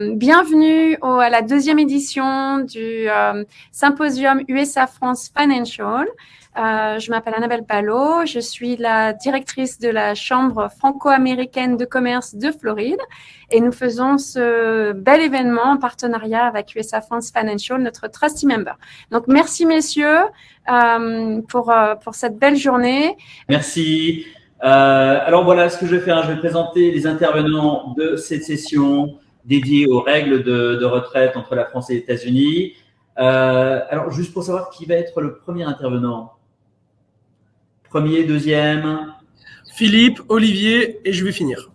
Bienvenue à la deuxième édition du symposium USA France Financial. Je m'appelle Annabelle Palot, je suis la directrice de la Chambre franco-américaine de commerce de Floride et nous faisons ce bel événement en partenariat avec USA France Financial, notre trustee member. Donc, merci messieurs pour cette belle journée. Merci. Alors voilà ce que je vais faire, je vais présenter les intervenants de cette session dédiée aux règles de retraite entre la France et les États-Unis. Alors, juste pour savoir qui va être le premier intervenant. Premier, deuxième. Philippe, Olivier et je vais finir.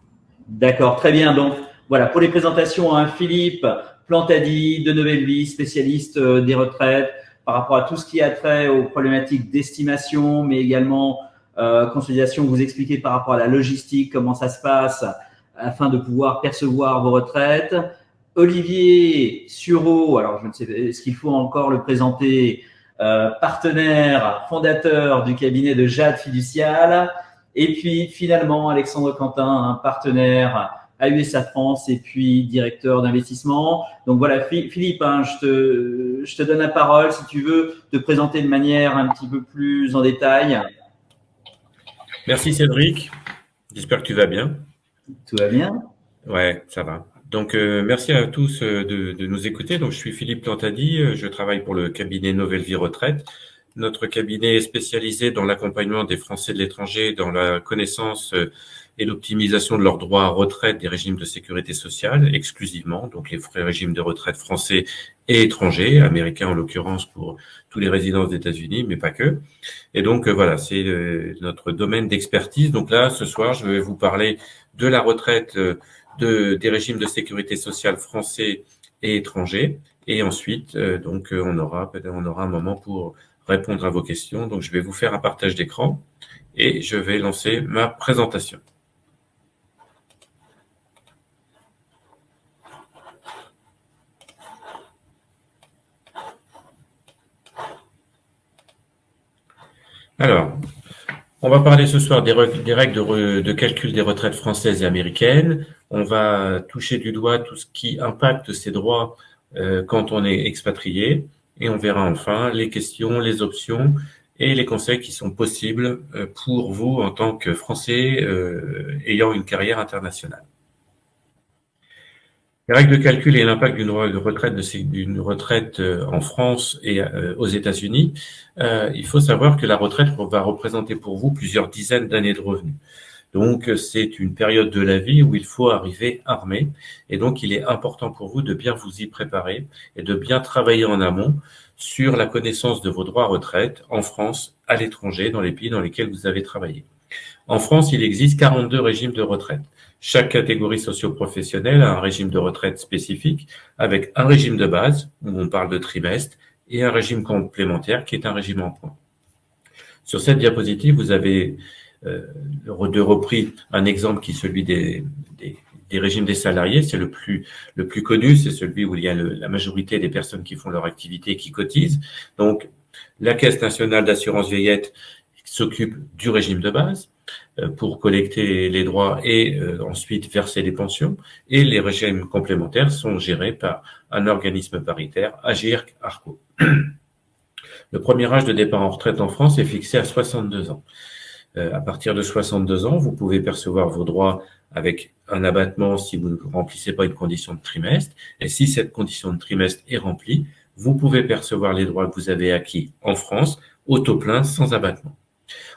D'accord, très bien. Donc, voilà, pour les présentations, hein, Philippe Plantadi de Nouvelle Vie, spécialiste des retraites, par rapport à tout ce qui a trait aux problématiques d'estimation, mais également consolidation, vous expliquez par rapport à la logistique, comment ça se passe afin de pouvoir percevoir vos retraites. Olivier Sureau, alors je ne sais pas, est-ce qu'il faut encore le présenter, partenaire, fondateur du cabinet de Jade Fiducial. Et puis finalement, Alexandre Quentin, un partenaire à USA France et puis directeur d'investissement. Donc voilà, Philippe, hein, je te donne la parole si tu veux te présenter de manière un petit peu plus en détail. Merci Cédric, j'espère que tu vas bien. Tout va bien? Ouais, ça va. Donc, merci à tous de nous écouter. Donc, je suis Philippe Plantadi, je travaille pour le cabinet Nouvelle Vie Retraite. Notre cabinet est spécialisé dans l'accompagnement des Français de l'étranger, dans la connaissance et l'optimisation de leurs droits à retraite des régimes de sécurité sociale exclusivement, donc les régimes de retraite français et étrangers, américains en l'occurrence pour tous les résidents des États-Unis, mais pas que. Et donc voilà, c'est notre domaine d'expertise. Donc là, ce soir, je vais vous parler de la retraite des régimes de sécurité sociale français et étrangers. Et ensuite, donc on aura un moment pour répondre à vos questions. Donc je vais vous faire un partage d'écran et je vais lancer ma présentation. Alors, on va parler ce soir des règles de calcul des retraites françaises et américaines. On va toucher du doigt tout ce qui impacte ces droits quand on est expatrié. Et on verra enfin les questions, les options et les conseils qui sont possibles pour vous en tant que Français ayant une carrière internationale. Les règles de calcul et l'impact d'une retraite en France et aux États-Unis. Il faut savoir que la retraite va représenter pour vous plusieurs dizaines d'années de revenus. Donc, c'est une période de la vie où il faut arriver armé. Et donc, il est important pour vous de bien vous y préparer et de bien travailler en amont sur la connaissance de vos droits à retraite en France, à l'étranger, dans les pays dans lesquels vous avez travaillé. En France, il existe 42 régimes de retraite. Chaque catégorie socio-professionnelle a un régime de retraite spécifique avec un régime de base, où on parle de trimestre, et un régime complémentaire qui est un régime en points. Sur cette diapositive, vous avez repris un exemple qui est celui des régimes des salariés. C'est le plus connu, c'est celui où il y a la majorité des personnes qui font leur activité et qui cotisent. Donc, la Caisse nationale d'assurance vieillesse s'occupe du régime de base pour collecter les droits et ensuite verser les pensions. Et les régimes complémentaires sont gérés par un organisme paritaire, Agirc-Arrco. Le premier âge de départ en retraite en France est fixé à 62 ans. À partir de 62 ans, vous pouvez percevoir vos droits avec un abattement si vous ne remplissez pas une condition de trimestre. Et si cette condition de trimestre est remplie, vous pouvez percevoir les droits que vous avez acquis en France au taux plein sans abattement.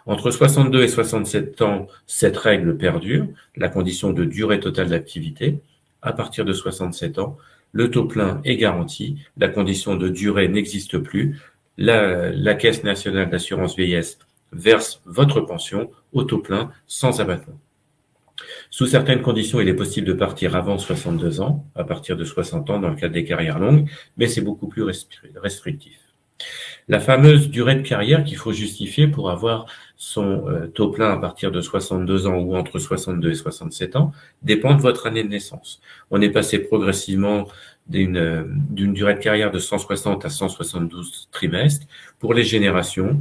Entre 62 et 67 ans, cette règle perdure, la condition de durée totale d'activité. À partir de 67 ans, le taux plein est garanti, la condition de durée n'existe plus. La Caisse nationale d'assurance vieillesse verse votre pension au taux plein sans abattement. Sous certaines conditions, il est possible de partir avant 62 ans, à partir de 60 ans dans le cadre des carrières longues, mais c'est beaucoup plus restrictif. La fameuse durée de carrière qu'il faut justifier pour avoir son taux plein à partir de 62 ans ou entre 62 et 67 ans dépend de votre année de naissance. On est passé progressivement d'une durée de carrière de 160 à 172 trimestres pour les générations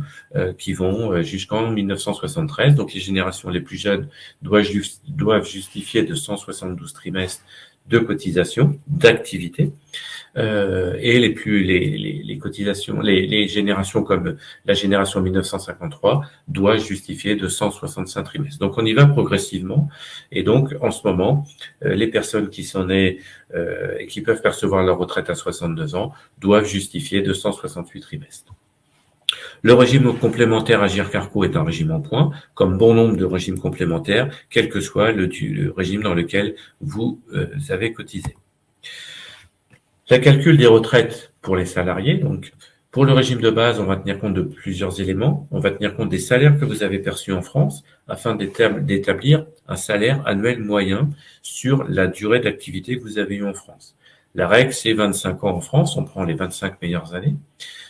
qui vont jusqu'en 1973. Donc les générations les plus jeunes doivent justifier de 172 trimestres de cotisation, d'activité, et les cotisations, les générations comme la génération 1953 doivent justifier de 165 trimestres. Donc on y va progressivement, et donc en ce moment, les personnes qui sont nées et qui peuvent percevoir leur retraite à 62 ans doivent justifier de 168 trimestres. Le régime complémentaire Agirc-Arrco est un régime en points, comme bon nombre de régimes complémentaires, quel que soit le régime dans lequel vous avez cotisé. Le calcul des retraites pour les salariés, donc pour le régime de base, on va tenir compte de plusieurs éléments. On va tenir compte des salaires que vous avez perçus en France afin d'établir un salaire annuel moyen sur la durée d'activité que vous avez eue en France. La règle, c'est 25 ans en France, on prend les 25 meilleures années.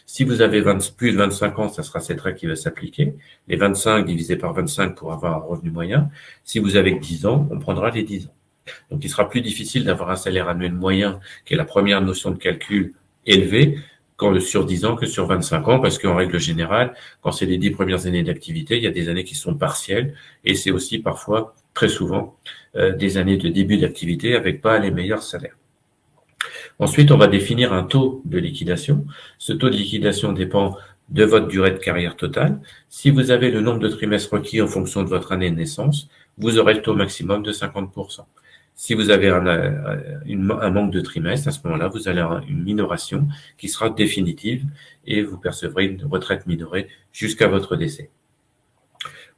Si vous avez plus de 25 ans, ça sera cette règle qui va s'appliquer. Les 25 divisé par 25 pour avoir un revenu moyen. Si vous avez 10 ans, on prendra les 10 ans. Donc, il sera plus difficile d'avoir un salaire annuel moyen, qui est la première notion de calcul élevée, sur 10 ans que sur 25 ans, parce qu'en règle générale, quand c'est les 10 premières années d'activité, il y a des années qui sont partielles, et c'est aussi parfois, très souvent, des années de début d'activité avec pas les meilleurs salaires. Ensuite, on va définir un taux de liquidation. Ce taux de liquidation dépend de votre durée de carrière totale. Si vous avez le nombre de trimestres requis en fonction de votre année de naissance, vous aurez le taux maximum de 50%. Si vous avez un manque de trimestres, à ce moment-là, vous allez avoir une minoration qui sera définitive et vous percevrez une retraite minorée jusqu'à votre décès.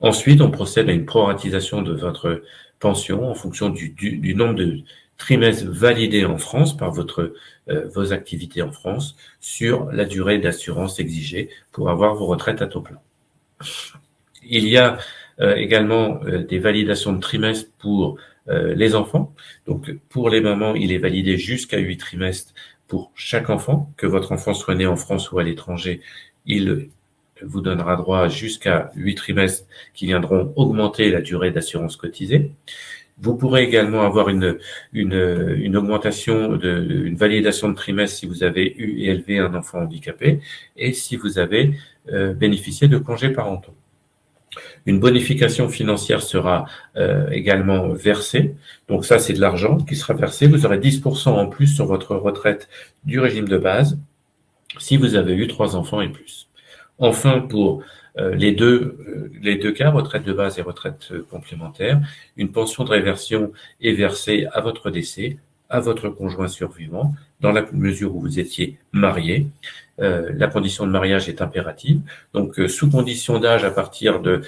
Ensuite, on procède à une proratisation de votre pension en fonction du nombre de trimestres validés en France par vos activités en France sur la durée d'assurance exigée pour avoir vos retraites à taux plein. Il y a également des validations de trimestres pour les enfants. Donc, pour les mamans, il est validé jusqu'à 8 trimestres pour chaque enfant. Que votre enfant soit né en France ou à l'étranger, il vous donnera droit jusqu'à 8 trimestres qui viendront augmenter la durée d'assurance cotisée. Vous pourrez également avoir une augmentation une validation de trimestre si vous avez eu et élevé un enfant handicapé et si vous avez bénéficié de congés parentaux. Une bonification financière sera également versée. Donc ça, c'est de l'argent qui sera versé. Vous aurez 10% en plus sur votre retraite du régime de base si vous avez eu 3 enfants et plus. Enfin, pour les deux cas, retraite de base et retraite complémentaire, une pension de réversion est versée à votre décès, à votre conjoint survivant, dans la mesure où vous étiez marié. La condition de mariage est impérative. Donc, sous condition d'âge, à partir de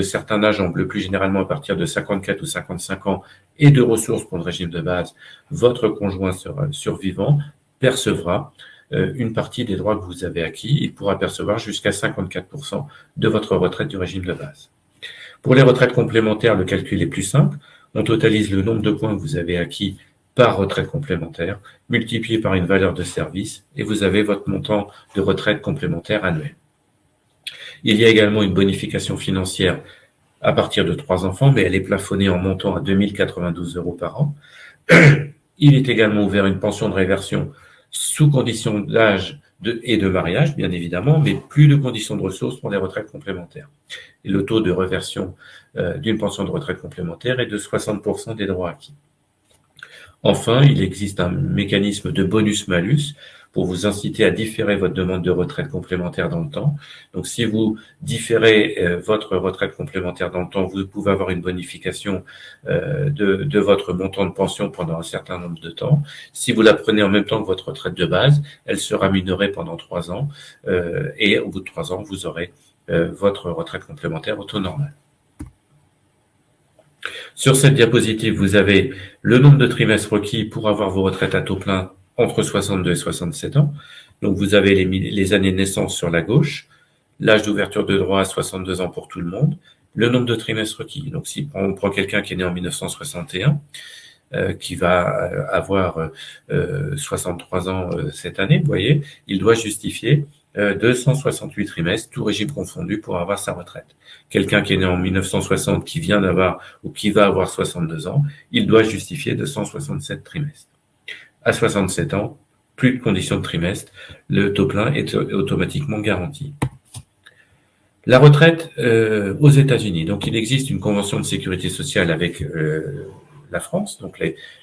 certains âges, en bleu plus généralement à partir de 54 ou 55 ans, et de ressources pour le régime de base, votre conjoint survivant percevra une partie des droits que vous avez acquis. Il pourra percevoir jusqu'à 54% de votre retraite du régime de base. Pour les retraites complémentaires, le calcul est plus simple. On totalise le nombre de points que vous avez acquis par retraite complémentaire, multiplié par une valeur de service, et vous avez votre montant de retraite complémentaire annuel. Il y a également une bonification financière à partir de 3 enfants, mais elle est plafonnée en montant à 2 092 € par an. Il est également ouvert une pension de réversion sous condition d'âge et de mariage, bien évidemment, mais plus de conditions de ressources pour les retraites complémentaires. Et le taux de réversion d'une pension de retraite complémentaire est de 60% des droits acquis. Enfin, il existe un mécanisme de bonus-malus pour vous inciter à différer votre demande de retraite complémentaire dans le temps. Donc, si vous différez votre retraite complémentaire dans le temps, vous pouvez avoir une bonification de votre montant de pension pendant un certain nombre de temps. Si vous la prenez en même temps que votre retraite de base, elle sera minorée pendant 3 ans et au bout de 3 ans, vous aurez votre retraite complémentaire au taux normal. Sur cette diapositive, vous avez le nombre de trimestres requis pour avoir vos retraites à taux plein entre 62 et 67 ans. Donc, vous avez les années de naissance sur la gauche, l'âge d'ouverture de droit à 62 ans pour tout le monde, le nombre de trimestres requis. Donc, si on prend quelqu'un qui est né en 1961, qui va avoir 63 ans cette année, vous voyez, il doit justifier 268 trimestres, tout régime confondu, pour avoir sa retraite. Quelqu'un qui est né en 1960, qui vient d'avoir ou qui va avoir 62 ans, il doit justifier 267 trimestres. À 67 ans, plus de conditions de trimestre, le taux plein est automatiquement garanti. La retraite aux États-Unis. Donc, il existe une convention de sécurité sociale avec la France. Donc,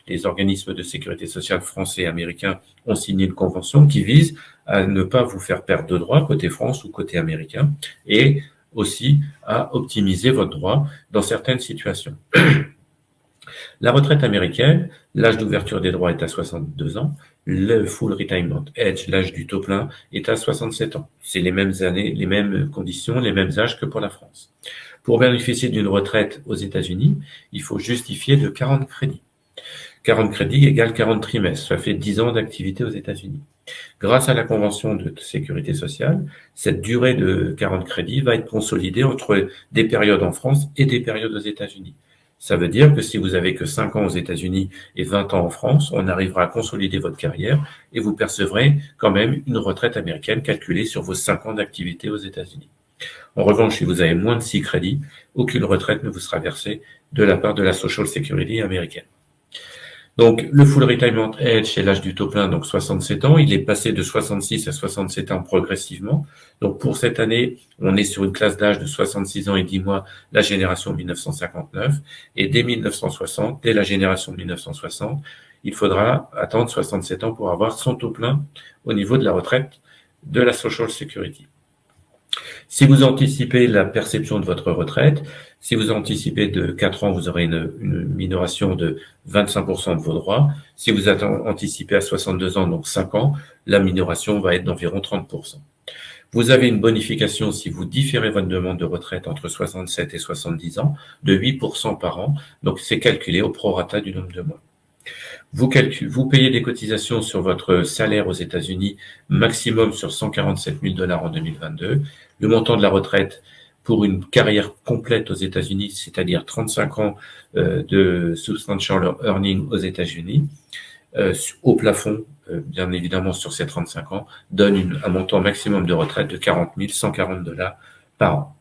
les organismes de sécurité sociale français et américains ont signé une convention qui vise à ne pas vous faire perdre de droits côté France ou côté américain et aussi à optimiser votre droit dans certaines situations. La retraite américaine, l'âge d'ouverture des droits est à 62 ans. Le full retirement age, l'âge du taux plein, est à 67 ans. C'est les mêmes années, les mêmes conditions, les mêmes âges que pour la France. Pour bénéficier d'une retraite aux États-Unis, il faut justifier de 40 crédits. 40 crédits égale 40 trimestres. Ça fait 10 ans d'activité aux États-Unis. Grâce à la convention de sécurité sociale, cette durée de 40 crédits va être consolidée entre des périodes en France et des périodes aux États-Unis. Ça veut dire que si vous avez que 5 ans aux États-Unis et 20 ans en France, on arrivera à consolider votre carrière et vous percevrez quand même une retraite américaine calculée sur vos 5 ans d'activité aux États-Unis. En revanche, si vous avez moins de 6 crédits, aucune retraite ne vous sera versée de la part de la Social Security américaine. Donc, le full retirement age, c'est l'âge du taux plein, donc 67 ans. Il est passé de 66 à 67 ans progressivement. Donc, pour cette année, on est sur une classe d'âge de 66 ans et 10 mois, la génération 1959. Et dès 1960, dès la génération 1960, il faudra attendre 67 ans pour avoir son taux plein au niveau de la retraite de la Social Security. Si vous anticipez la perception de votre retraite, si vous anticipez de 4 ans, vous aurez une minoration de 25% de vos droits. Si vous anticipez à 62 ans, donc 5 ans, la minoration va être d'environ 30%. Vous avez une bonification si vous différez votre demande de retraite entre 67 et 70 ans de 8% par an. Donc, c'est calculé au prorata du nombre de mois. Vous payez des cotisations sur votre salaire aux États-Unis, maximum sur 147 000 $ en 2022. Le montant de la retraite pour une carrière complète aux États-Unis, c'est-à-dire 35 ans de substantial earning aux États-Unis, au plafond, bien évidemment sur ces 35 ans, donne un montant maximum de retraite de 40 140 $ par an.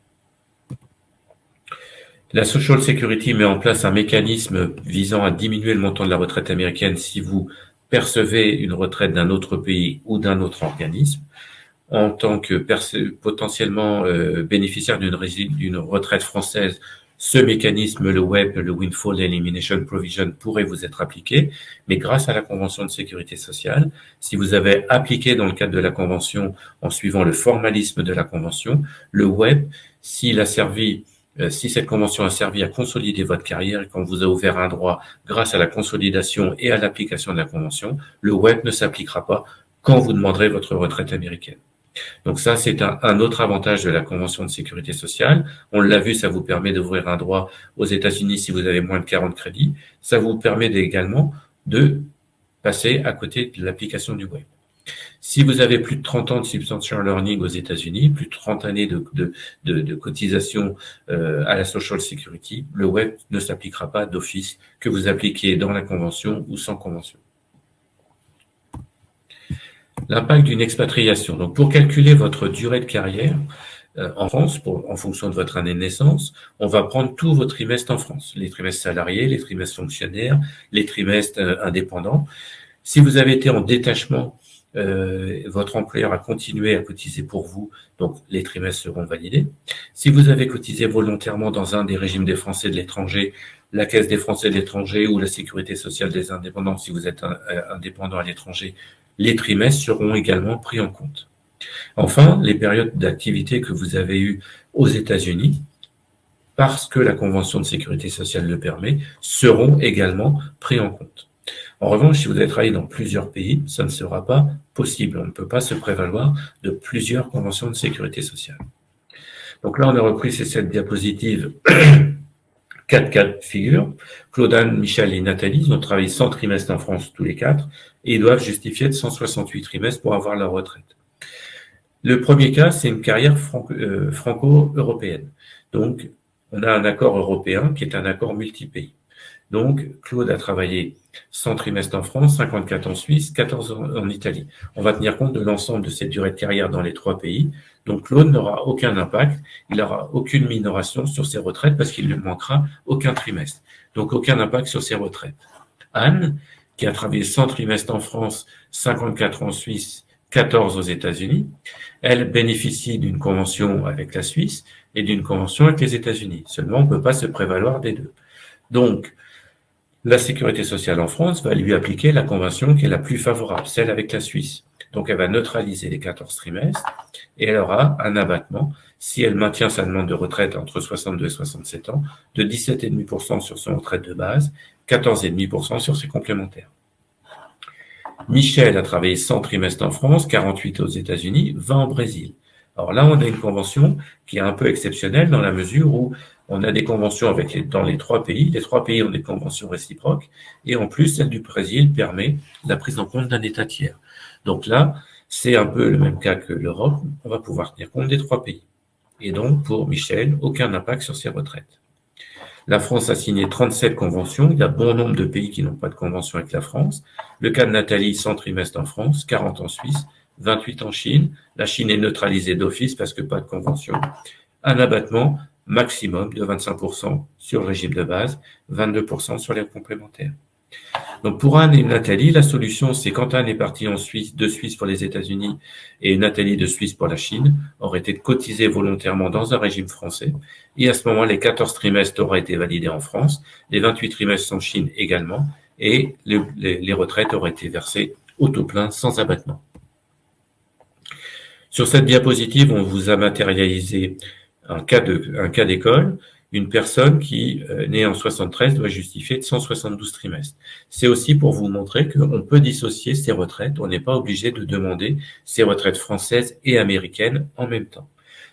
La Social Security met en place un mécanisme visant à diminuer le montant de la retraite américaine si vous percevez une retraite d'un autre pays ou d'un autre organisme. En tant que potentiellement bénéficiaire d'une retraite française, ce mécanisme, le WEP, le Windfall Elimination Provision, pourrait vous être appliqué, mais grâce à la Convention de sécurité sociale, si vous avez appliqué dans le cadre de la Convention en suivant le formalisme de la Convention, le WEP, si cette convention a servi à consolider votre carrière et qu'on vous a ouvert un droit grâce à la consolidation et à l'application de la convention, le WEP ne s'appliquera pas quand vous demanderez votre retraite américaine. Donc ça, c'est un autre avantage de la convention de sécurité sociale. On l'a vu, ça vous permet d'ouvrir un droit aux États-Unis si vous avez moins de 40 crédits. Ça vous permet également de passer à côté de l'application du WEP. Si vous avez plus de 30 ans de substantial earning aux États-Unis, plus de 30 années de cotisation à la Social Security, le WEP ne s'appliquera pas d'office, que vous appliquiez dans la convention ou sans convention. L'impact d'une expatriation. Donc, pour calculer votre durée de carrière en France, en fonction de votre année de naissance, on va prendre tous vos trimestres en France. Les trimestres salariés, les trimestres fonctionnaires, les trimestres indépendants. Si vous avez été en détachement, votre employeur a continué à cotiser pour vous, donc les trimestres seront validés. Si vous avez cotisé volontairement dans un des régimes des Français de l'étranger, la Caisse des Français de l'étranger ou la Sécurité sociale des indépendants, si vous êtes indépendant à l'étranger, les trimestres seront également pris en compte. Enfin, les périodes d'activité que vous avez eues aux États-Unis, parce que la Convention de sécurité sociale le permet, seront également pris en compte. En revanche, si vous avez travaillé dans plusieurs pays, ça ne sera pas possible. On ne peut pas se prévaloir de plusieurs conventions de sécurité sociale. Donc là, on a repris ces 7 diapositives, 4 cas de figure. Claude-Anne, Michel et Nathalie, ils ont travaillé 100 trimestres en France tous les 4 et ils doivent justifier de 168 trimestres pour avoir leur retraite. Le premier cas, c'est une carrière franco-européenne. Donc, on a un accord européen qui est un accord multi-pays. Donc, Claude a travaillé 100 trimestres en France, 54 en Suisse, 14 en Italie. On va tenir compte de l'ensemble de cette durée de carrière dans les 3 pays. Donc, Claude n'aura aucun impact, il n'aura aucune minoration sur ses retraites parce qu'il ne manquera aucun trimestre. Donc, aucun impact sur ses retraites. Anne, qui a travaillé 100 trimestres en France, 54 en Suisse, 14 aux États-Unis, elle bénéficie d'une convention avec la Suisse et d'une convention avec les États-Unis. Seulement, on ne peut pas se prévaloir des deux. Donc, la sécurité sociale en France va lui appliquer la convention qui est la plus favorable, celle avec la Suisse. Donc, elle va neutraliser les 14 trimestres et elle aura un abattement, si elle maintient sa demande de retraite entre 62 et 67 ans, de 17,5% sur son retraite de base, 14,5% sur ses complémentaires. Michel a travaillé 100 trimestres en France, 48 aux États-Unis, 20 au Brésil. Alors là, on a une convention qui est un peu exceptionnelle dans la mesure où on a des conventions dans les 3 pays. Les 3 pays ont des conventions réciproques et en plus, celle du Brésil permet la prise en compte d'un État tiers. Donc là, c'est un peu le même cas que l'Europe. On va pouvoir tenir compte des 3 pays. Et donc, pour Michel, aucun impact sur ses retraites. La France a signé 37 conventions. Il y a bon nombre de pays qui n'ont pas de convention avec la France. Le cas de Nathalie, 100 trimestres en France, 40 en Suisse, 28 en Chine. La Chine est neutralisée d'office parce que pas de convention. Un abattement maximum de 25% sur le régime de base, 22% sur les complémentaires. Donc pour Anne et Nathalie, la solution, c'est quand Anne est partie de Suisse pour les États-Unis et Nathalie de Suisse pour la Chine, aurait été cotisée volontairement dans un régime français. Et à ce moment, les 14 trimestres auraient été validés en France, les 28 trimestres en Chine également, et les retraites auraient été versées au taux plein sans abattement. Sur cette diapositive, on vous a matérialisé un cas d'école. Une personne qui, née en 73, doit justifier de 172 trimestres. C'est aussi pour vous montrer qu'on peut dissocier ses retraites. On n'est pas obligé de demander ses retraites françaises et américaines en même temps.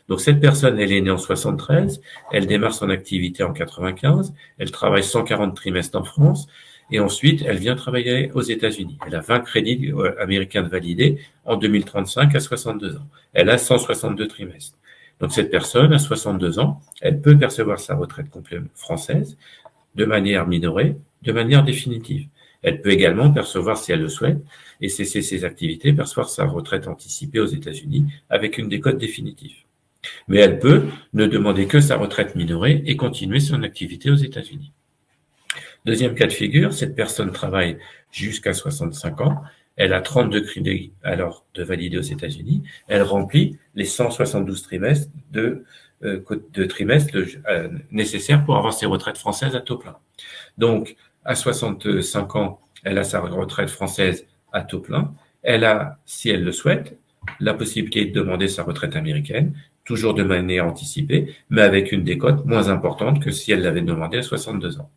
Donc, cette personne, elle est née en 73, elle démarre son activité en 95, elle travaille 140 trimestres en France, et ensuite, elle vient travailler aux États-Unis. Elle a 20 crédits américains validés en 2035 à 62 ans. Elle a 162 trimestres. Donc, cette personne, à 62 ans, elle peut percevoir sa retraite complète française de manière minorée, de manière définitive. Elle peut également percevoir, si elle le souhaite, et cesser ses activités, percevoir sa retraite anticipée aux États-Unis avec une décote définitive. Mais elle peut ne demander que sa retraite minorée et continuer son activité aux États-Unis. Deuxième cas de figure, cette personne travaille jusqu'à 65 ans. Elle a 32 crédits alors de valider aux États-Unis. Elle remplit les 172 trimestres nécessaires pour avoir ses retraites françaises à taux plein. Donc, à 65 ans, elle a sa retraite française à taux plein. Elle a, si elle le souhaite, la possibilité de demander sa retraite américaine, toujours de manière anticipée, mais avec une décote moins importante que si elle l'avait demandé à 62 ans.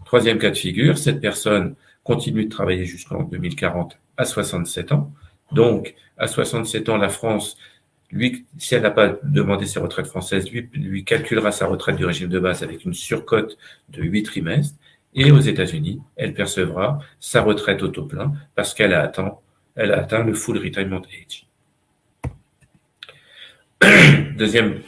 Troisième cas de figure, cette personne continue de travailler jusqu'en 2040 à 67 ans. Donc, à 67 ans, la France, lui, si elle n'a pas demandé ses retraites françaises, lui calculera sa retraite du régime de base avec une surcote de 8 trimestres. Et aux États-Unis, elle percevra sa retraite au taux plein parce qu'elle a atteint le full retirement age. Deuxième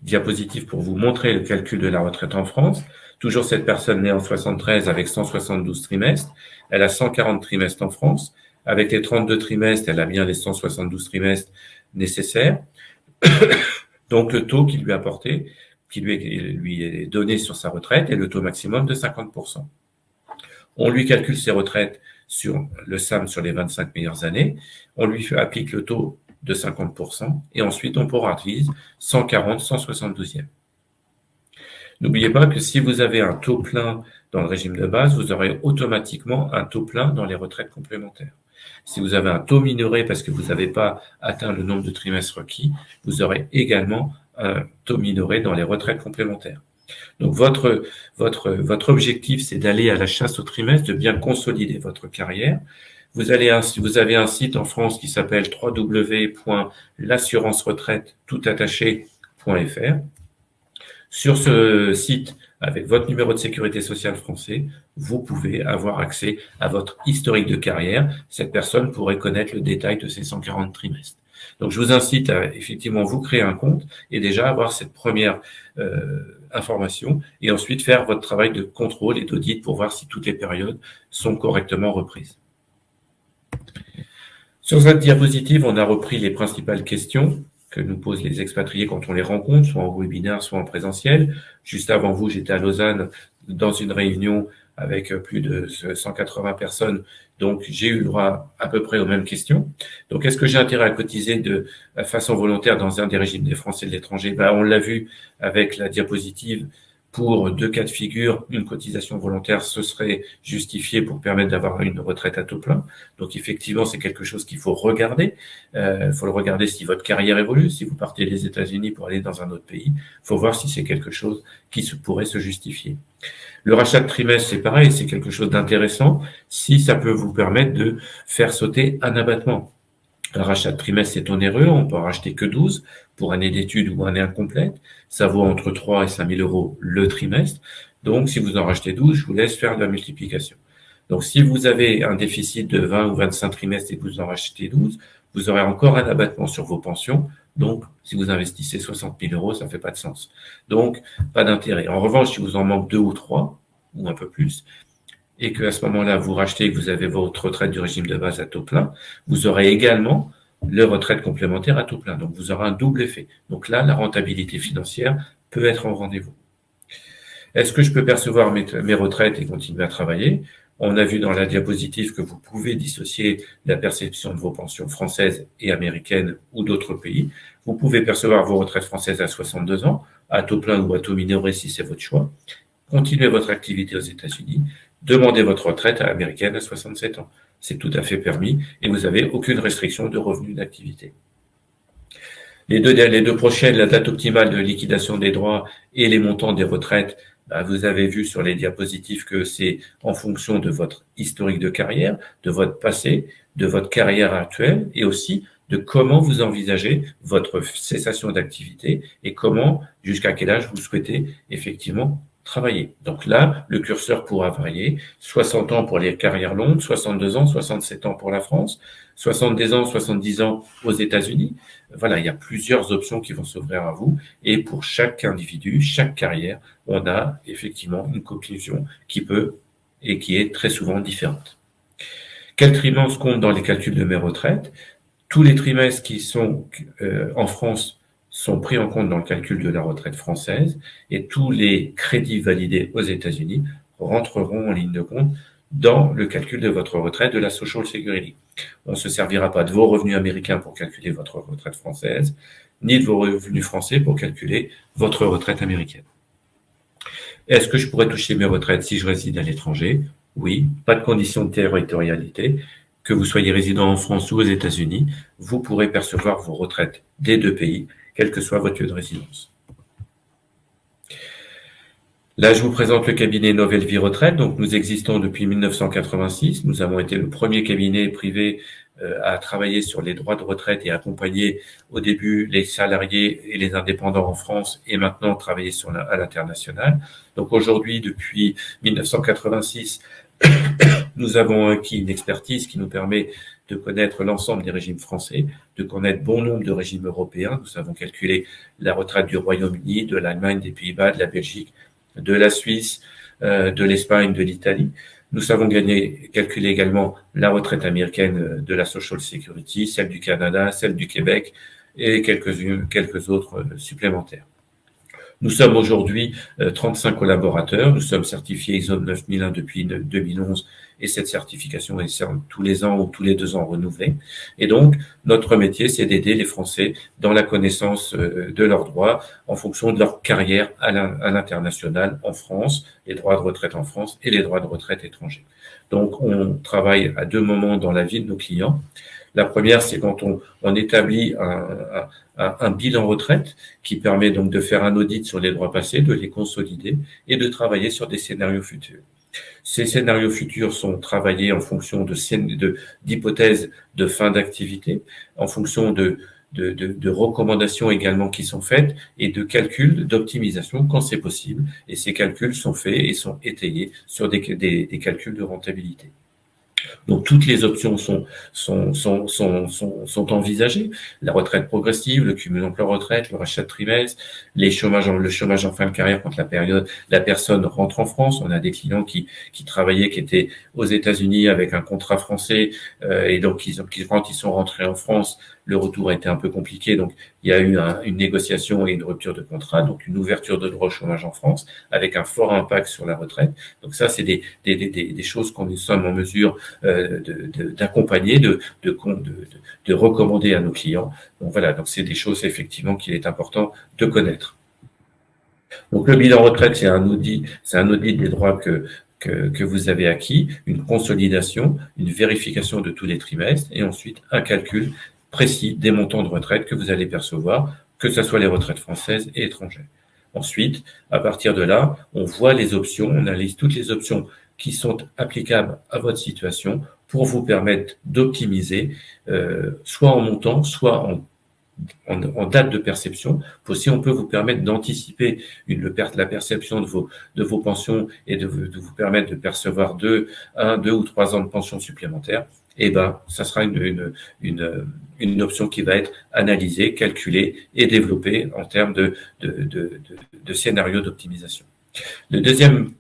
diapositive pour vous montrer le calcul de la retraite en France. Toujours cette personne née en 73 avec 172 trimestres. Elle a 140 trimestres en France. Avec les 32 trimestres, elle a bien les 172 trimestres nécessaires. Donc, le taux qui lui est apporté, qui lui est donné sur sa retraite est le taux maximum de 50%. On lui calcule ses retraites sur le SAM sur les 25 meilleures années. On lui applique le taux de 50% et ensuite on priorise 140, 172e. N'oubliez pas que si vous avez un taux plein dans le régime de base, vous aurez automatiquement un taux plein dans les retraites complémentaires. Si vous avez un taux minoré parce que vous n'avez pas atteint le nombre de trimestres requis, vous aurez également un taux minoré dans les retraites complémentaires. Donc, votre objectif, c'est d'aller à la chasse au trimestre, de bien consolider votre carrière. Vous avez un site en France qui s'appelle www.l'assurance-retraite-toutattaché.fr. Sur ce site, avec votre numéro de sécurité sociale français, vous pouvez avoir accès à votre historique de carrière. Cette personne pourrait connaître le détail de ses 140 trimestres. Donc, je vous incite à effectivement vous créer un compte et déjà avoir cette première information et ensuite faire votre travail de contrôle et d'audit pour voir si toutes les périodes sont correctement reprises. Sur cette diapositive, on a repris les principales questions que nous posent les expatriés quand on les rencontre, soit en webinaire, soit en présentiel. Juste avant vous, j'étais à Lausanne dans une réunion avec plus de 180 personnes, donc j'ai eu le droit à peu près aux mêmes questions. Donc, est-ce que j'ai intérêt à cotiser de façon volontaire dans un des régimes des Français de l'étranger? On l'a vu avec la diapositive. Pour 2 cas de figure, une cotisation volontaire, ce serait justifié pour permettre d'avoir une retraite à taux plein. Donc, effectivement, c'est quelque chose qu'il faut regarder. Il faut le regarder si votre carrière évolue. Si vous partez des États-Unis pour aller dans un autre pays, il faut voir si c'est quelque chose qui pourrait se justifier. Le rachat de trimestre, c'est pareil, c'est quelque chose d'intéressant si ça peut vous permettre de faire sauter un abattement. Un rachat de trimestre, c'est onéreux, on peut en racheter que 12 pour année d'études ou année incomplète. Ça vaut entre 3 et 5 000 euros le trimestre. Donc, si vous en rachetez 12, je vous laisse faire de la multiplication. Donc, si vous avez un déficit de 20 ou 25 trimestres et que vous en rachetez 12, vous aurez encore un abattement sur vos pensions. Donc, si vous investissez 60 000 euros, ça ne fait pas de sens. Donc, pas d'intérêt. En revanche, si vous en manque 2 ou 3, ou un peu plus, et qu'à ce moment-là, vous rachetez et que vous avez votre retraite du régime de base à taux plein, vous aurez également le retraite complémentaire à taux plein. Donc, vous aurez un double effet. Donc là, la rentabilité financière peut être en rendez-vous. Est-ce que je peux percevoir mes retraites et continuer à travailler? On a vu dans la diapositive que vous pouvez dissocier la perception de vos pensions françaises et américaines ou d'autres pays. Vous pouvez percevoir vos retraites françaises à 62 ans, à taux plein ou à taux minoré si c'est votre choix. Continuez votre activité aux États-Unis. Demandez votre retraite américaine à 67 ans. C'est tout à fait permis et vous n'avez aucune restriction de revenus d'activité. Les deux prochaines, la date optimale de liquidation des droits et les montants des retraites, vous avez vu sur les diapositives que c'est en fonction de votre historique de carrière, de votre passé, de votre carrière actuelle et aussi de comment vous envisagez votre cessation d'activité et comment, jusqu'à quel âge vous souhaitez effectivement travailler. Donc là, le curseur pourra varier. 60 ans pour les carrières longues, 62 ans, 67 ans pour la France, 70 ans, 70 ans aux États-Unis. Voilà, il y a plusieurs options qui vont s'ouvrir à vous. Et pour chaque individu, chaque carrière, on a effectivement une conclusion qui peut et qui est très souvent différente. Quel trimestre compte dans les calculs de mes retraites? Tous les trimestres qui sont en France sont pris en compte dans le calcul de la retraite française et tous les crédits validés aux États-Unis rentreront en ligne de compte dans le calcul de votre retraite de la Social Security. On ne se servira pas de vos revenus américains pour calculer votre retraite française, ni de vos revenus français pour calculer votre retraite américaine. Est-ce que je pourrais toucher mes retraites si je réside à l'étranger? Oui, pas de condition de territorialité. Que vous soyez résident en France ou aux États-Unis, vous pourrez percevoir vos retraites des 2 pays, quel que soit votre lieu de résidence. Là, je vous présente le cabinet Nouvelle Vie Retraite. Donc, nous existons depuis 1986. Nous avons été le premier cabinet privé à travailler sur les droits de retraite et accompagner au début les salariés et les indépendants en France et maintenant travailler à l'international. Donc, aujourd'hui, depuis 1986, nous avons acquis une expertise qui nous permet de connaître l'ensemble des régimes français, de connaître bon nombre de régimes européens. Nous avons calculé la retraite du Royaume-Uni, de l'Allemagne, des Pays-Bas, de la Belgique, de la Suisse, de l'Espagne, de l'Italie. Nous savons calculer également la retraite américaine de la Social Security, celle du Canada, celle du Québec et quelques autres supplémentaires. Nous sommes aujourd'hui 35 collaborateurs. Nous sommes certifiés ISO 9001 depuis 2011 et cette certification est tous les ans ou tous les 2 ans renouvelée. Et donc, notre métier, c'est d'aider les Français dans la connaissance de leurs droits en fonction de leur carrière à l'international en France, les droits de retraite en France et les droits de retraite étrangers. Donc, on travaille à 2 moments dans la vie de nos clients. La première, c'est quand on établit un bilan retraite qui permet donc de faire un audit sur les droits passés, de les consolider et de travailler sur des scénarios futurs. Ces scénarios futurs sont travaillés en fonction d'hypothèses de fin d'activité, en fonction de recommandations également qui sont faites et de calculs d'optimisation quand c'est possible. Et ces calculs sont faits et sont étayés sur des calculs de rentabilité. Donc toutes les options sont envisagées. La retraite progressive, le cumul emploi-retraite, le rachat de trimestre, le chômage en fin de carrière quand la personne rentre en France. On a des clients qui travaillaient, qui étaient aux États-Unis avec un contrat français et donc quand ils sont rentrés en France, le retour a été un peu compliqué. Donc il y a eu une négociation et une rupture de contrat, donc une ouverture de droit au chômage en France avec un fort impact sur la retraite. Donc ça, c'est des choses qu'on nous sommes en mesure d'accompagner, de recommander à nos clients. Donc voilà, donc c'est des choses effectivement qu'il est important de connaître. Donc le bilan retraite, c'est un audit des droits que vous avez acquis, une consolidation, une vérification de tous les trimestres et ensuite un calcul précis des montants de retraite que vous allez percevoir, que ce soit les retraites françaises et étrangères. Ensuite, à partir de là, on voit les options, on analyse toutes les options qui sont applicables à votre situation pour vous permettre d'optimiser, soit en montant, soit en date de perception. Aussi, on peut vous permettre d'anticiper la perception de vos pensions et de vous permettre de percevoir 2 ou 3 ans de pension supplémentaire. Et ça sera une option qui va être analysée, calculée et développée en termes de scénario d'optimisation. Le deuxième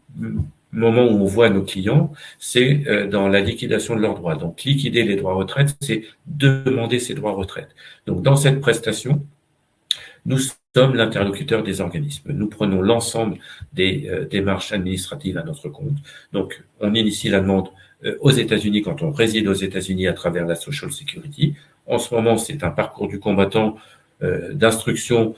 moment où on voit nos clients, c'est dans la liquidation de leurs droits. Donc, liquider les droits retraite, c'est demander ces droits retraite. Donc, dans cette prestation, nous sommes l'interlocuteur des organismes. Nous prenons l'ensemble des démarches administratives à notre compte. Donc, on initie la demande aux États-Unis quand on réside aux États-Unis à travers la Social Security. En ce moment, c'est un parcours du combattant d'instruction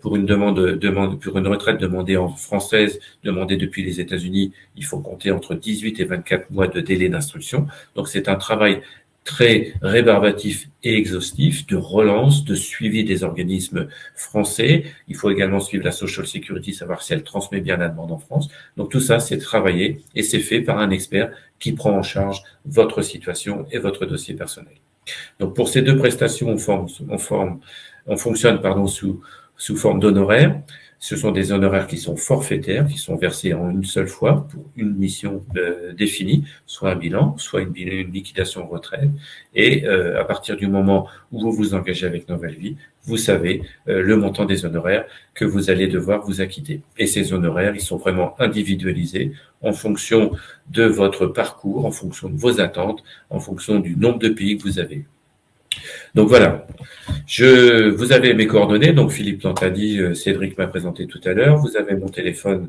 pour une pour une retraite demandée en française, demandée depuis les États-Unis. Il faut compter entre 18 et 24 mois de délai d'instruction. Donc, c'est un travail très rébarbatif et exhaustif de relance, de suivi des organismes français. Il faut également suivre la Social Security, savoir si elle transmet bien la demande en France. Donc tout ça, c'est travaillé et c'est fait par un expert qui prend en charge votre situation et votre dossier personnel. Donc pour ces 2 prestations, on fonctionne sous forme d'honoraires. Ce sont des honoraires qui sont forfaitaires, qui sont versés en une seule fois pour une mission définie, soit un bilan, soit une liquidation retraite. Et à partir du moment où vous vous engagez avec Nouvelle Vie, vous savez le montant des honoraires que vous allez devoir vous acquitter. Et ces honoraires, ils sont vraiment individualisés en fonction de votre parcours, en fonction de vos attentes, en fonction du nombre de pays que vous avez. Donc voilà, vous avez mes coordonnées, donc Philippe Plantadi, Cédric m'a présenté tout à l'heure, vous avez mon téléphone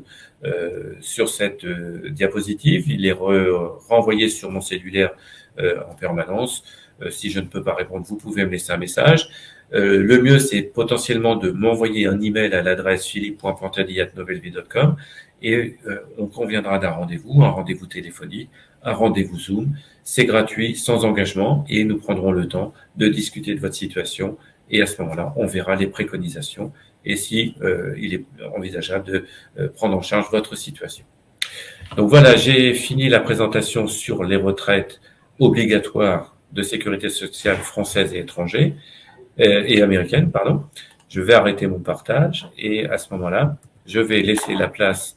sur cette diapositive, il est renvoyé sur mon cellulaire en permanence. Si je ne peux pas répondre, vous pouvez me laisser un message. Le mieux, c'est potentiellement de m'envoyer un email à l'adresse philippe.plantadi@nouvellevie.com et on conviendra d'un rendez-vous, un rendez-vous téléphonique, un rendez-vous Zoom. C'est gratuit, sans engagement, et nous prendrons le temps de discuter de votre situation. Et à ce moment-là, on verra les préconisations et si il est envisageable de prendre en charge votre situation. Donc voilà, j'ai fini la présentation sur les retraites obligatoires de sécurité sociale française et étrangère et américaine, pardon. Je vais arrêter mon partage et à ce moment-là, je vais laisser la place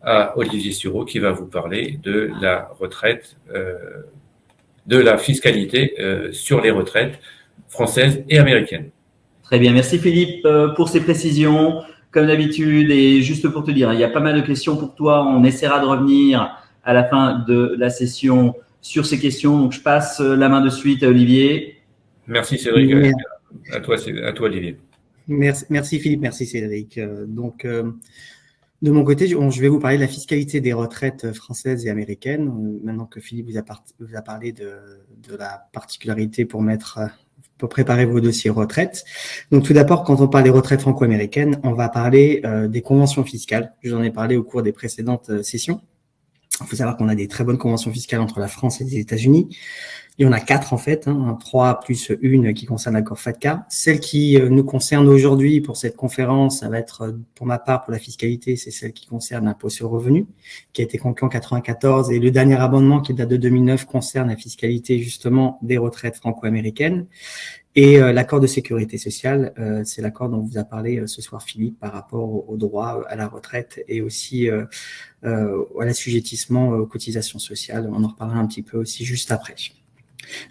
à Olivier Sureau qui va vous parler de la retraite, de la fiscalité sur les retraites françaises et américaines. Très bien, merci Philippe pour ces précisions. Comme d'habitude, et juste pour te dire, il y a pas mal de questions pour toi. On essaiera de revenir à la fin de la session sur ces questions. Donc, je passe la main de suite à Olivier. Merci Cédric. À toi Olivier. Merci Philippe, merci Cédric. Donc, De mon côté, je vais vous parler de la fiscalité des retraites françaises et américaines. Maintenant que Philippe vous a parlé de la particularité pour préparer vos dossiers retraite. Donc, tout d'abord, quand on parle des retraites franco-américaines, on va parler des conventions fiscales. Je vous en ai parlé au cours des précédentes sessions. Il faut savoir qu'on a des très bonnes conventions fiscales entre la France et les États-Unis. Il y en a 4 en fait, 3 plus une qui concerne l'accord FATCA. Celle qui nous concerne aujourd'hui pour cette conférence, ça va être pour ma part pour la fiscalité, c'est celle qui concerne l'impôt sur le revenu, qui a été conclu en 94. Et le dernier amendement qui date de 2009 concerne la fiscalité justement des retraites franco-américaines. Et l'accord de sécurité sociale, c'est l'accord dont vous a parlé ce soir Philippe par rapport au droit à la retraite et aussi à l'assujettissement aux cotisations sociales. On en reparlera un petit peu aussi juste après.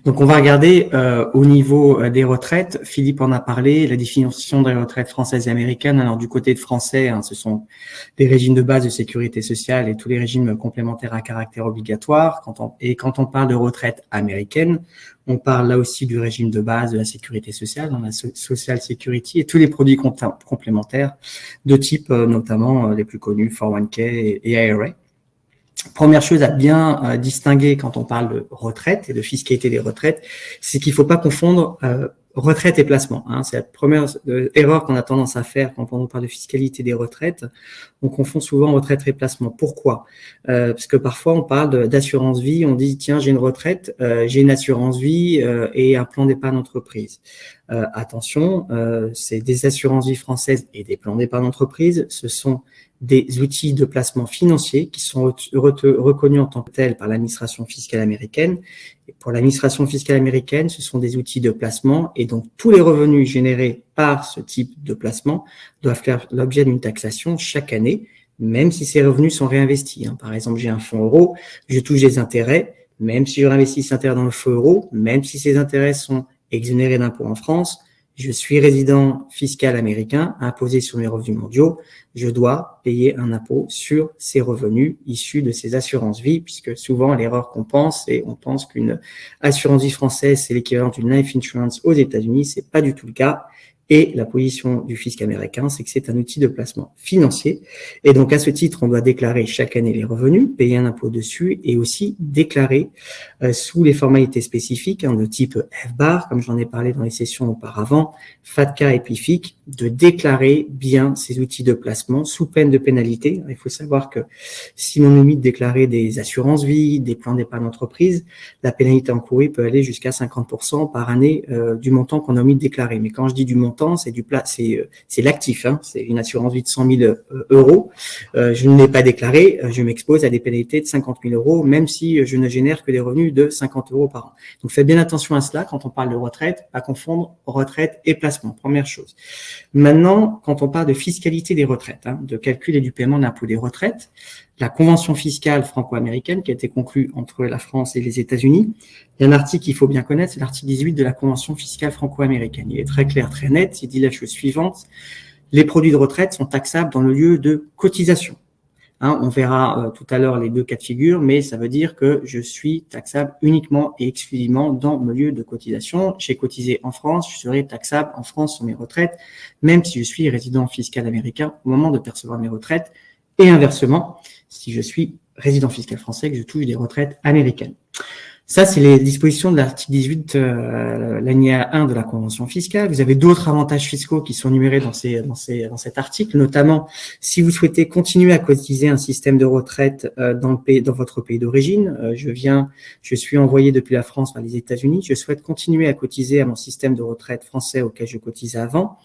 Donc, on va regarder au niveau des retraites. Philippe en a parlé, la définition des retraites françaises et américaines. Alors, du côté de français, ce sont des régimes de base de sécurité sociale et tous les régimes complémentaires à caractère obligatoire. Quand on parle de retraite américaine, on parle là aussi du régime de base de la sécurité sociale, dans la Social Security et tous les produits complémentaires de type notamment les plus connus, 401k et IRA. Première chose à bien distinguer quand on parle de retraite et de fiscalité des retraites, c'est qu'il ne faut pas confondre retraite et placement. C'est la première erreur qu'on a tendance à faire quand on parle de fiscalité des retraites. On confond souvent retraite et placement. Pourquoi ? Parce que parfois on parle d'assurance vie, on dit tiens j'ai une retraite, j'ai une assurance vie et un plan d'épargne entreprise. Attention, c'est des assurances vie françaises et des plans d'épargne entreprise, ce sont des outils de placement financier qui sont reconnus en tant que tels par l'administration fiscale américaine. Et pour l'administration fiscale américaine, ce sont des outils de placement et donc tous les revenus générés par ce type de placement doivent faire l'objet d'une taxation chaque année, même si ces revenus sont réinvestis. Par exemple, j'ai un fonds euro, je touche des intérêts, même si je réinvestis ces intérêts dans le fonds euro, même si ces intérêts sont exonérés d'impôts en France, je suis résident fiscal américain, imposé sur mes revenus mondiaux, je dois payer un impôt sur ces revenus issus de ces assurances vie, puisque souvent l'erreur qu'on pense, c'est on pense qu'une assurance vie française, c'est l'équivalent d'une life insurance aux États-Unis, c'est pas du tout le cas. Et la position du fisc américain, c'est que c'est un outil de placement financier. Et donc, à ce titre, on doit déclarer chaque année les revenus, payer un impôt dessus et aussi déclarer sous les formalités spécifiques de type FBAR, comme j'en ai parlé dans les sessions auparavant, FATCA et PIFIC, de déclarer bien ces outils de placement sous peine de pénalité. Il faut savoir que si l'on omet de déclarer des assurances vie, des plans d'épargne entreprise, la pénalité encourue peut aller jusqu'à 50% par année du montant qu'on a omis de déclarer. Mais quand je dis du montant, c'est l'actif, c'est une assurance vie de 100 000 euros. Je ne l'ai pas déclaré, je m'expose à des pénalités de 50 000 euros, même si je ne génère que des revenus de 50 euros par an. Donc, faites bien attention à cela quand on parle de retraite, pas confondre retraite et placement, première chose. Maintenant, quand on parle de fiscalité des retraites, de calcul et du paiement de l'impôt des retraites, la convention fiscale franco-américaine qui a été conclue entre la France et les États-Unis. Il y a un article qu'il faut bien connaître, c'est l'article 18 de la convention fiscale franco-américaine. Il est très clair, très net, il dit la chose suivante. Les produits de retraite sont taxables dans le lieu de cotisation. On verra tout à l'heure les deux cas de figure, mais ça veut dire que je suis taxable uniquement et exclusivement dans mon lieu de cotisation. J'ai cotisé en France, je serai taxable en France sur mes retraites, même si je suis résident fiscal américain au moment de percevoir mes retraites. Et inversement, si je suis résident fiscal français, que je touche des retraites américaines. Ça, c'est les dispositions de l'article 18, l'alinéa 1 de la Convention fiscale. Vous avez d'autres avantages fiscaux qui sont numérés dans cet article, notamment si vous souhaitez continuer à cotiser un système de retraite dans votre pays d'origine. Je suis envoyé depuis la France vers les États-Unis. Je souhaite continuer à cotiser à mon système de retraite français auquel je cotisais avant.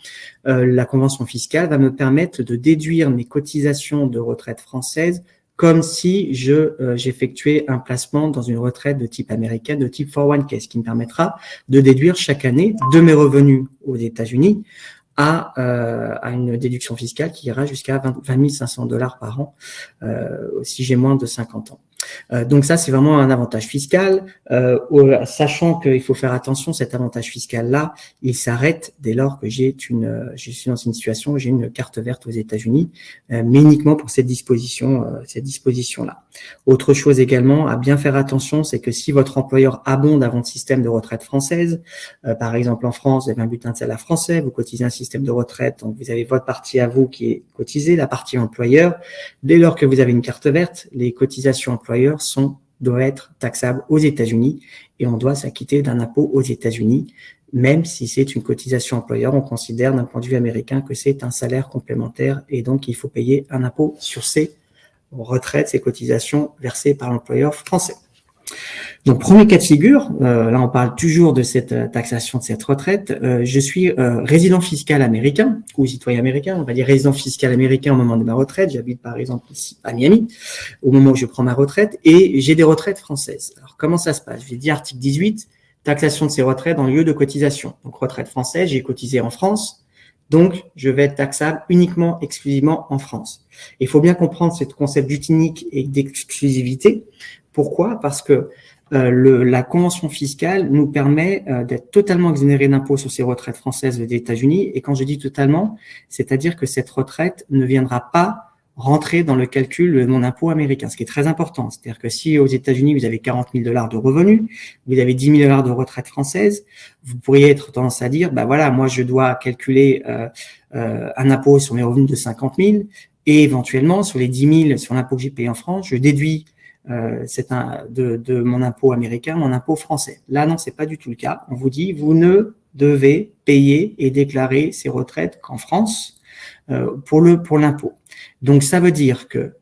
La Convention fiscale va me permettre de déduire mes cotisations de retraite française comme si j'effectuais un placement dans une retraite de type américaine, de type 401k, ce qui me permettra de déduire chaque année de mes revenus aux États-Unis à une déduction fiscale qui ira jusqu'à 20 500 $ par an si j'ai moins de 50 ans. Donc ça, c'est vraiment un avantage fiscal, sachant qu'il faut faire attention, cet avantage fiscal-là, il s'arrête dès lors que je suis dans une situation où j'ai une carte verte aux États-Unis, mais uniquement pour cette disposition-là. Autre chose également à bien faire attention, c'est que si votre employeur abonde à votre système de retraite française, par exemple en France, vous avez un bulletin de salaire français, vous cotisez un système de retraite, donc vous avez votre partie à vous qui est cotisée, la partie employeur. Dès lors que vous avez une carte verte, les cotisations employeurs doivent être taxables aux États-Unis et on doit s'acquitter d'un impôt aux États-Unis, même si c'est une cotisation employeur. On considère d'un point de vue américain que c'est un salaire complémentaire et donc il faut payer un impôt sur ces retraites, ces cotisations versées par l'employeur français. Donc, premier cas de figure, là on parle toujours de cette taxation de cette retraite. Je suis résident fiscal américain ou citoyen américain, on va dire résident fiscal américain au moment de ma retraite. J'habite par exemple ici à Miami au moment où je prends ma retraite et j'ai des retraites françaises. Alors, comment ça se passe? J'ai dit article 18, taxation de ces retraites en lieu de cotisation. Donc, retraite française, j'ai cotisé en France, donc je vais être taxable uniquement, exclusivement en France. Il faut bien comprendre ce concept d'unique et d'exclusivité. Pourquoi? Parce que la convention fiscale nous permet d'être totalement exonéré d'impôts sur ces retraites françaises des États-Unis. Et quand je dis totalement, c'est-à-dire que cette retraite ne viendra pas rentrer dans le calcul de mon impôt américain, ce qui est très important. C'est-à-dire que si aux États-Unis, vous avez 40 000 $ de revenus, vous avez 10 000 $ de retraite française, vous pourriez être tendance à dire, bah voilà, moi je dois calculer un impôt sur mes revenus de 50 000 et éventuellement sur les 10 000 sur l'impôt que j'ai payé en France, je déduis de mon impôt américain, mon impôt français. Là, non, c'est pas du tout le cas. On vous dit, vous ne devez payer et déclarer ces retraites qu'en France pour l'impôt. Donc, ça veut dire que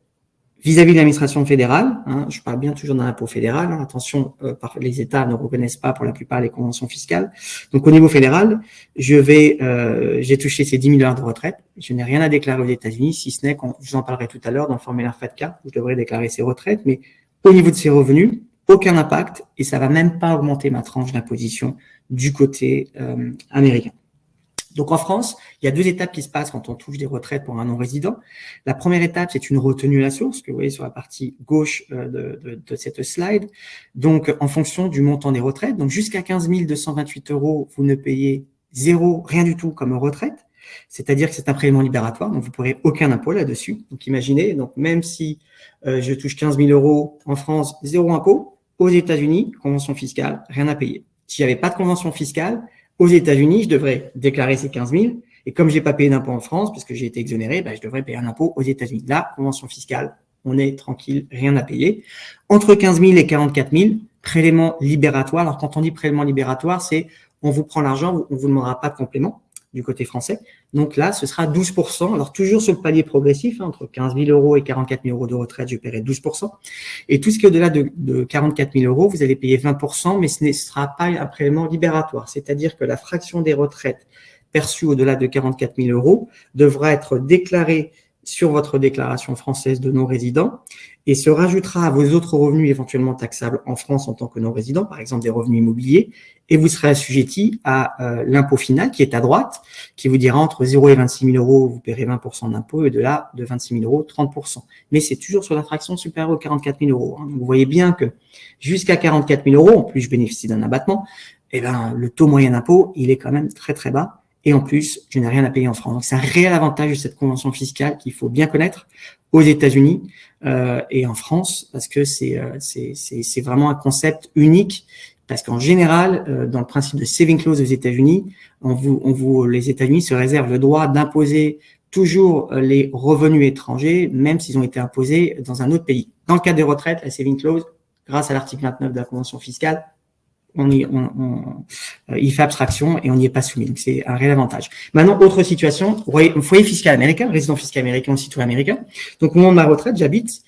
vis-à-vis de l'administration fédérale, je parle bien toujours d'un impôt fédéral, attention, les États ne reconnaissent pas pour la plupart les conventions fiscales. Donc, au niveau fédéral, j'ai touché ces 10 000 $ de retraite. Je n'ai rien à déclarer aux États-Unis, si ce n'est je vous en parlerai tout à l'heure dans le formulaire FATCA, où je devrais déclarer ces retraites, mais au niveau de ces revenus, aucun impact et ça va même pas augmenter ma tranche d'imposition du côté américain. Donc en France, il y a deux étapes qui se passent quand on touche des retraites pour un non-résident. La première étape, c'est une retenue à la source, que vous voyez sur la partie gauche de cette slide. Donc en fonction du montant des retraites, donc jusqu'à 15 228 €, vous ne payez rien du tout comme retraite. C'est-à-dire que c'est un prélèvement libératoire, donc vous ne paierez aucun impôt là-dessus. Donc imaginez, donc même si je touche 15 000 € en France, 0 impôt, aux États-Unis, convention fiscale, rien à payer. S'il n'y avait pas de convention fiscale, aux États-Unis, je devrais déclarer ces 15 000 et comme j'ai pas payé d'impôt en France, parce que j'ai été exonéré, je devrais payer un impôt aux États-Unis. Là, convention fiscale, on est tranquille, rien à payer. Entre 15 000 et 44 000, prélèvement libératoire. Alors quand on dit prélèvement libératoire, c'est on vous prend l'argent, on vous demandera pas de complément du côté français. Donc là, ce sera 12%. Alors toujours sur le palier progressif, entre 15 000 € et 44 000 € de retraite, je paierai 12%. Et tout ce qui est au-delà de 44 000 €, vous allez payer 20%, mais ce ne sera pas un prélèvement libératoire. C'est-à-dire que la fraction des retraites perçues au-delà de 44 000 € devra être déclarée sur votre déclaration française de non-résident et se rajoutera à vos autres revenus éventuellement taxables en France en tant que non-résident, par exemple des revenus immobiliers, et vous serez assujetti à l'impôt final qui est à droite, qui vous dira entre 0 et 26 000 €, vous paierez 20% d'impôt et de là, de 26 000 €, 30%. Mais c'est toujours sur la fraction supérieure aux 44 000 €. Donc vous voyez bien que jusqu'à 44 000 €, en plus je bénéficie d'un abattement, le taux moyen d'impôt, il est quand même très très bas. Et en plus, je n'ai rien à payer en France. Donc, c'est un réel avantage de cette convention fiscale qu'il faut bien connaître aux États-Unis et en France, parce que c'est vraiment un concept unique. Parce qu'en général, dans le principe de saving clause aux États-Unis, les États-Unis se réservent le droit d'imposer toujours les revenus étrangers, même s'ils ont été imposés dans un autre pays. Dans le cas des retraites, la saving clause, grâce à l'article 29 de la convention fiscale, il fait abstraction et on n'y est pas soumis. Donc, c'est un réel avantage. Maintenant, autre situation, foyer fiscal américain, résident fiscal américain ou citoyen américain. Donc, au moment de ma retraite, j'habite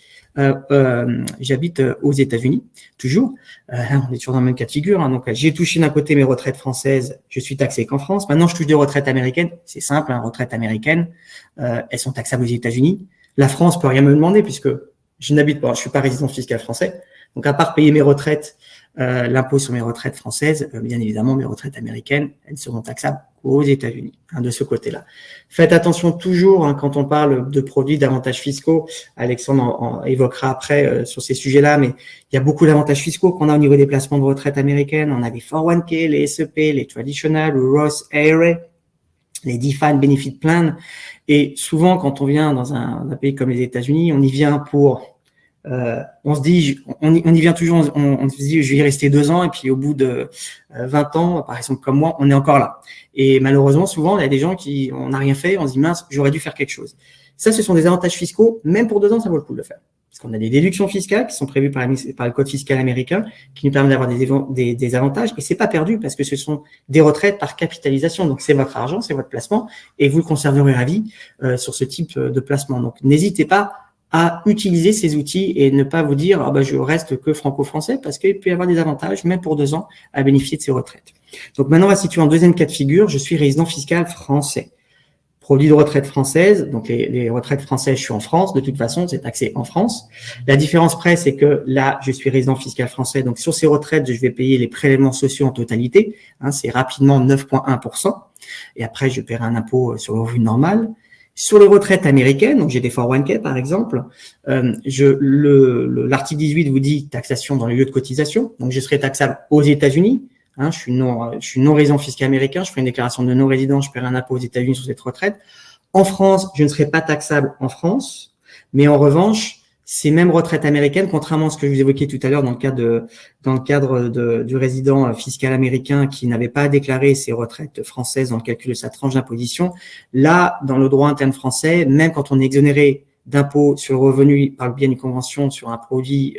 aux États-Unis, toujours. Là, on est toujours dans le même cas de figure. Donc, j'ai touché d'un côté mes retraites françaises, je suis taxé qu'en France. Maintenant, je touche des retraites américaines. C'est simple, retraites américaines, elles sont taxables aux États-Unis. La France peut rien me demander puisque je n'habite pas, je suis pas résident fiscal français. Donc, à part payer mes retraites, l'impôt sur mes retraites françaises, bien évidemment, mes retraites américaines, elles seront taxables aux États-Unis, de ce côté-là. Faites attention toujours quand on parle de produits d'avantages fiscaux. Alexandre évoquera après sur ces sujets-là, mais il y a beaucoup d'avantages fiscaux qu'on a au niveau des placements de retraite américaines. On a les 401k, les SEP, les Traditional, le Roth IRA, les Defined Benefit Plan. Et souvent, quand on vient dans un pays comme les États-Unis, on y vient pour on se dit, on y vient toujours, on se dit, je vais y rester 2 ans, et puis au bout de 20 ans, par exemple comme moi, on est encore là. Et malheureusement, souvent, il y a des gens on n'a rien fait, on se dit, mince, j'aurais dû faire quelque chose. Ça, ce sont des avantages fiscaux, même pour 2 ans, ça vaut le coup de le faire. Parce qu'on a des déductions fiscales qui sont prévues par le code fiscal américain, qui nous permettent d'avoir des avantages, et c'est pas perdu, parce que ce sont des retraites par capitalisation. Donc, c'est votre argent, c'est votre placement, et vous le conserverez à vie sur ce type de placement. Donc, n'hésitez pas à utiliser ces outils et ne pas vous dire je reste que franco-français, parce qu'il peut y avoir des avantages, même pour 2 ans, à bénéficier de ces retraites. Donc maintenant, on va se situer en deuxième cas de figure. Je suis résident fiscal français. Produit de retraite française, donc les retraites françaises, je suis en France, de toute façon, c'est taxé en France. La différence près, c'est que là, je suis résident fiscal français, donc sur ces retraites, je vais payer les prélèvements sociaux en totalité, c'est rapidement 9,1%, et après, je paierai un impôt sur le revenu normal. Sur les retraites américaines, donc j'ai des 401k par exemple, l'article 18 vous dit taxation dans les lieux de cotisation, donc je serai taxable aux États-Unis. Je suis non résident fiscal américain, je ferai une déclaration de non résident, je paierai un impôt aux États-Unis sur cette retraite. En France, je ne serai pas taxable en France, mais en revanche, ces mêmes retraites américaines, contrairement à ce que je vous évoquais tout à l'heure dans le cadre du résident fiscal américain qui n'avait pas déclaré ses retraites françaises dans le calcul de sa tranche d'imposition, là, dans le droit interne français, même quand on est exonéré d'impôt sur le revenu par le biais d'une convention sur un produit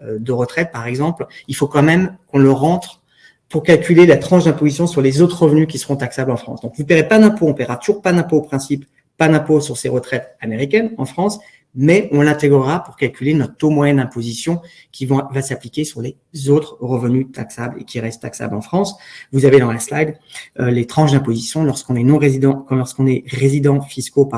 de retraite, par exemple, il faut quand même qu'on le rentre pour calculer la tranche d'imposition sur les autres revenus qui seront taxables en France. Donc, vous ne paierez pas d'impôt, on ne paiera toujours pas d'impôt au principe, pas d'impôt sur ces retraites américaines en France, mais on l'intégrera pour calculer notre taux moyen d'imposition qui va s'appliquer sur les autres revenus taxables et qui restent taxables en France. Vous avez dans la slide les tranches d'imposition lorsqu'on est résident fiscaux,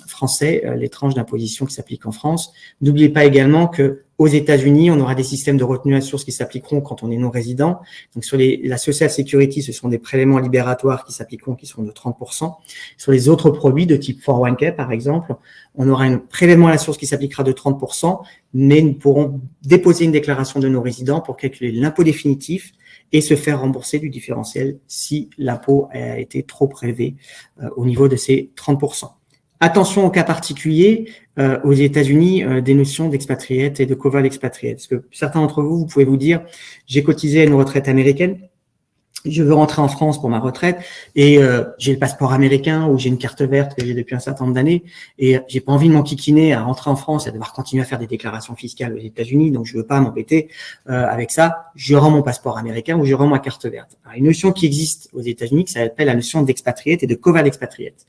français, les tranches d'imposition qui s'appliquent en France. N'oubliez pas également que aux États-Unis, on aura des systèmes de retenue à source qui s'appliqueront quand on est non résident. Donc sur la Social Security, ce sont des prélèvements libératoires qui s'appliqueront, qui seront de 30%. Sur les autres produits de type 401k, par exemple, on aura un prélèvement à la source qui s'appliquera de 30%, mais nous pourrons déposer une déclaration de non résident pour calculer l'impôt définitif et se faire rembourser du différentiel si l'impôt a été trop prélevé au niveau de ces 30%. Attention au cas particulier aux États-Unis des notions d'expatriate et de covered expatriate. Parce que certains d'entre vous pouvez vous dire, j'ai cotisé à une retraite américaine, je veux rentrer en France pour ma retraite et j'ai le passeport américain ou j'ai une carte verte que j'ai depuis un certain nombre d'années et j'ai pas envie de m'enquiquiner à rentrer en France et à devoir continuer à faire des déclarations fiscales aux États-Unis, donc je veux pas m'embêter avec ça. Je rends mon passeport américain ou je rends ma carte verte. Alors, une notion qui existe aux États-Unis qui s'appelle la notion d'expatriate et de covered expatriate.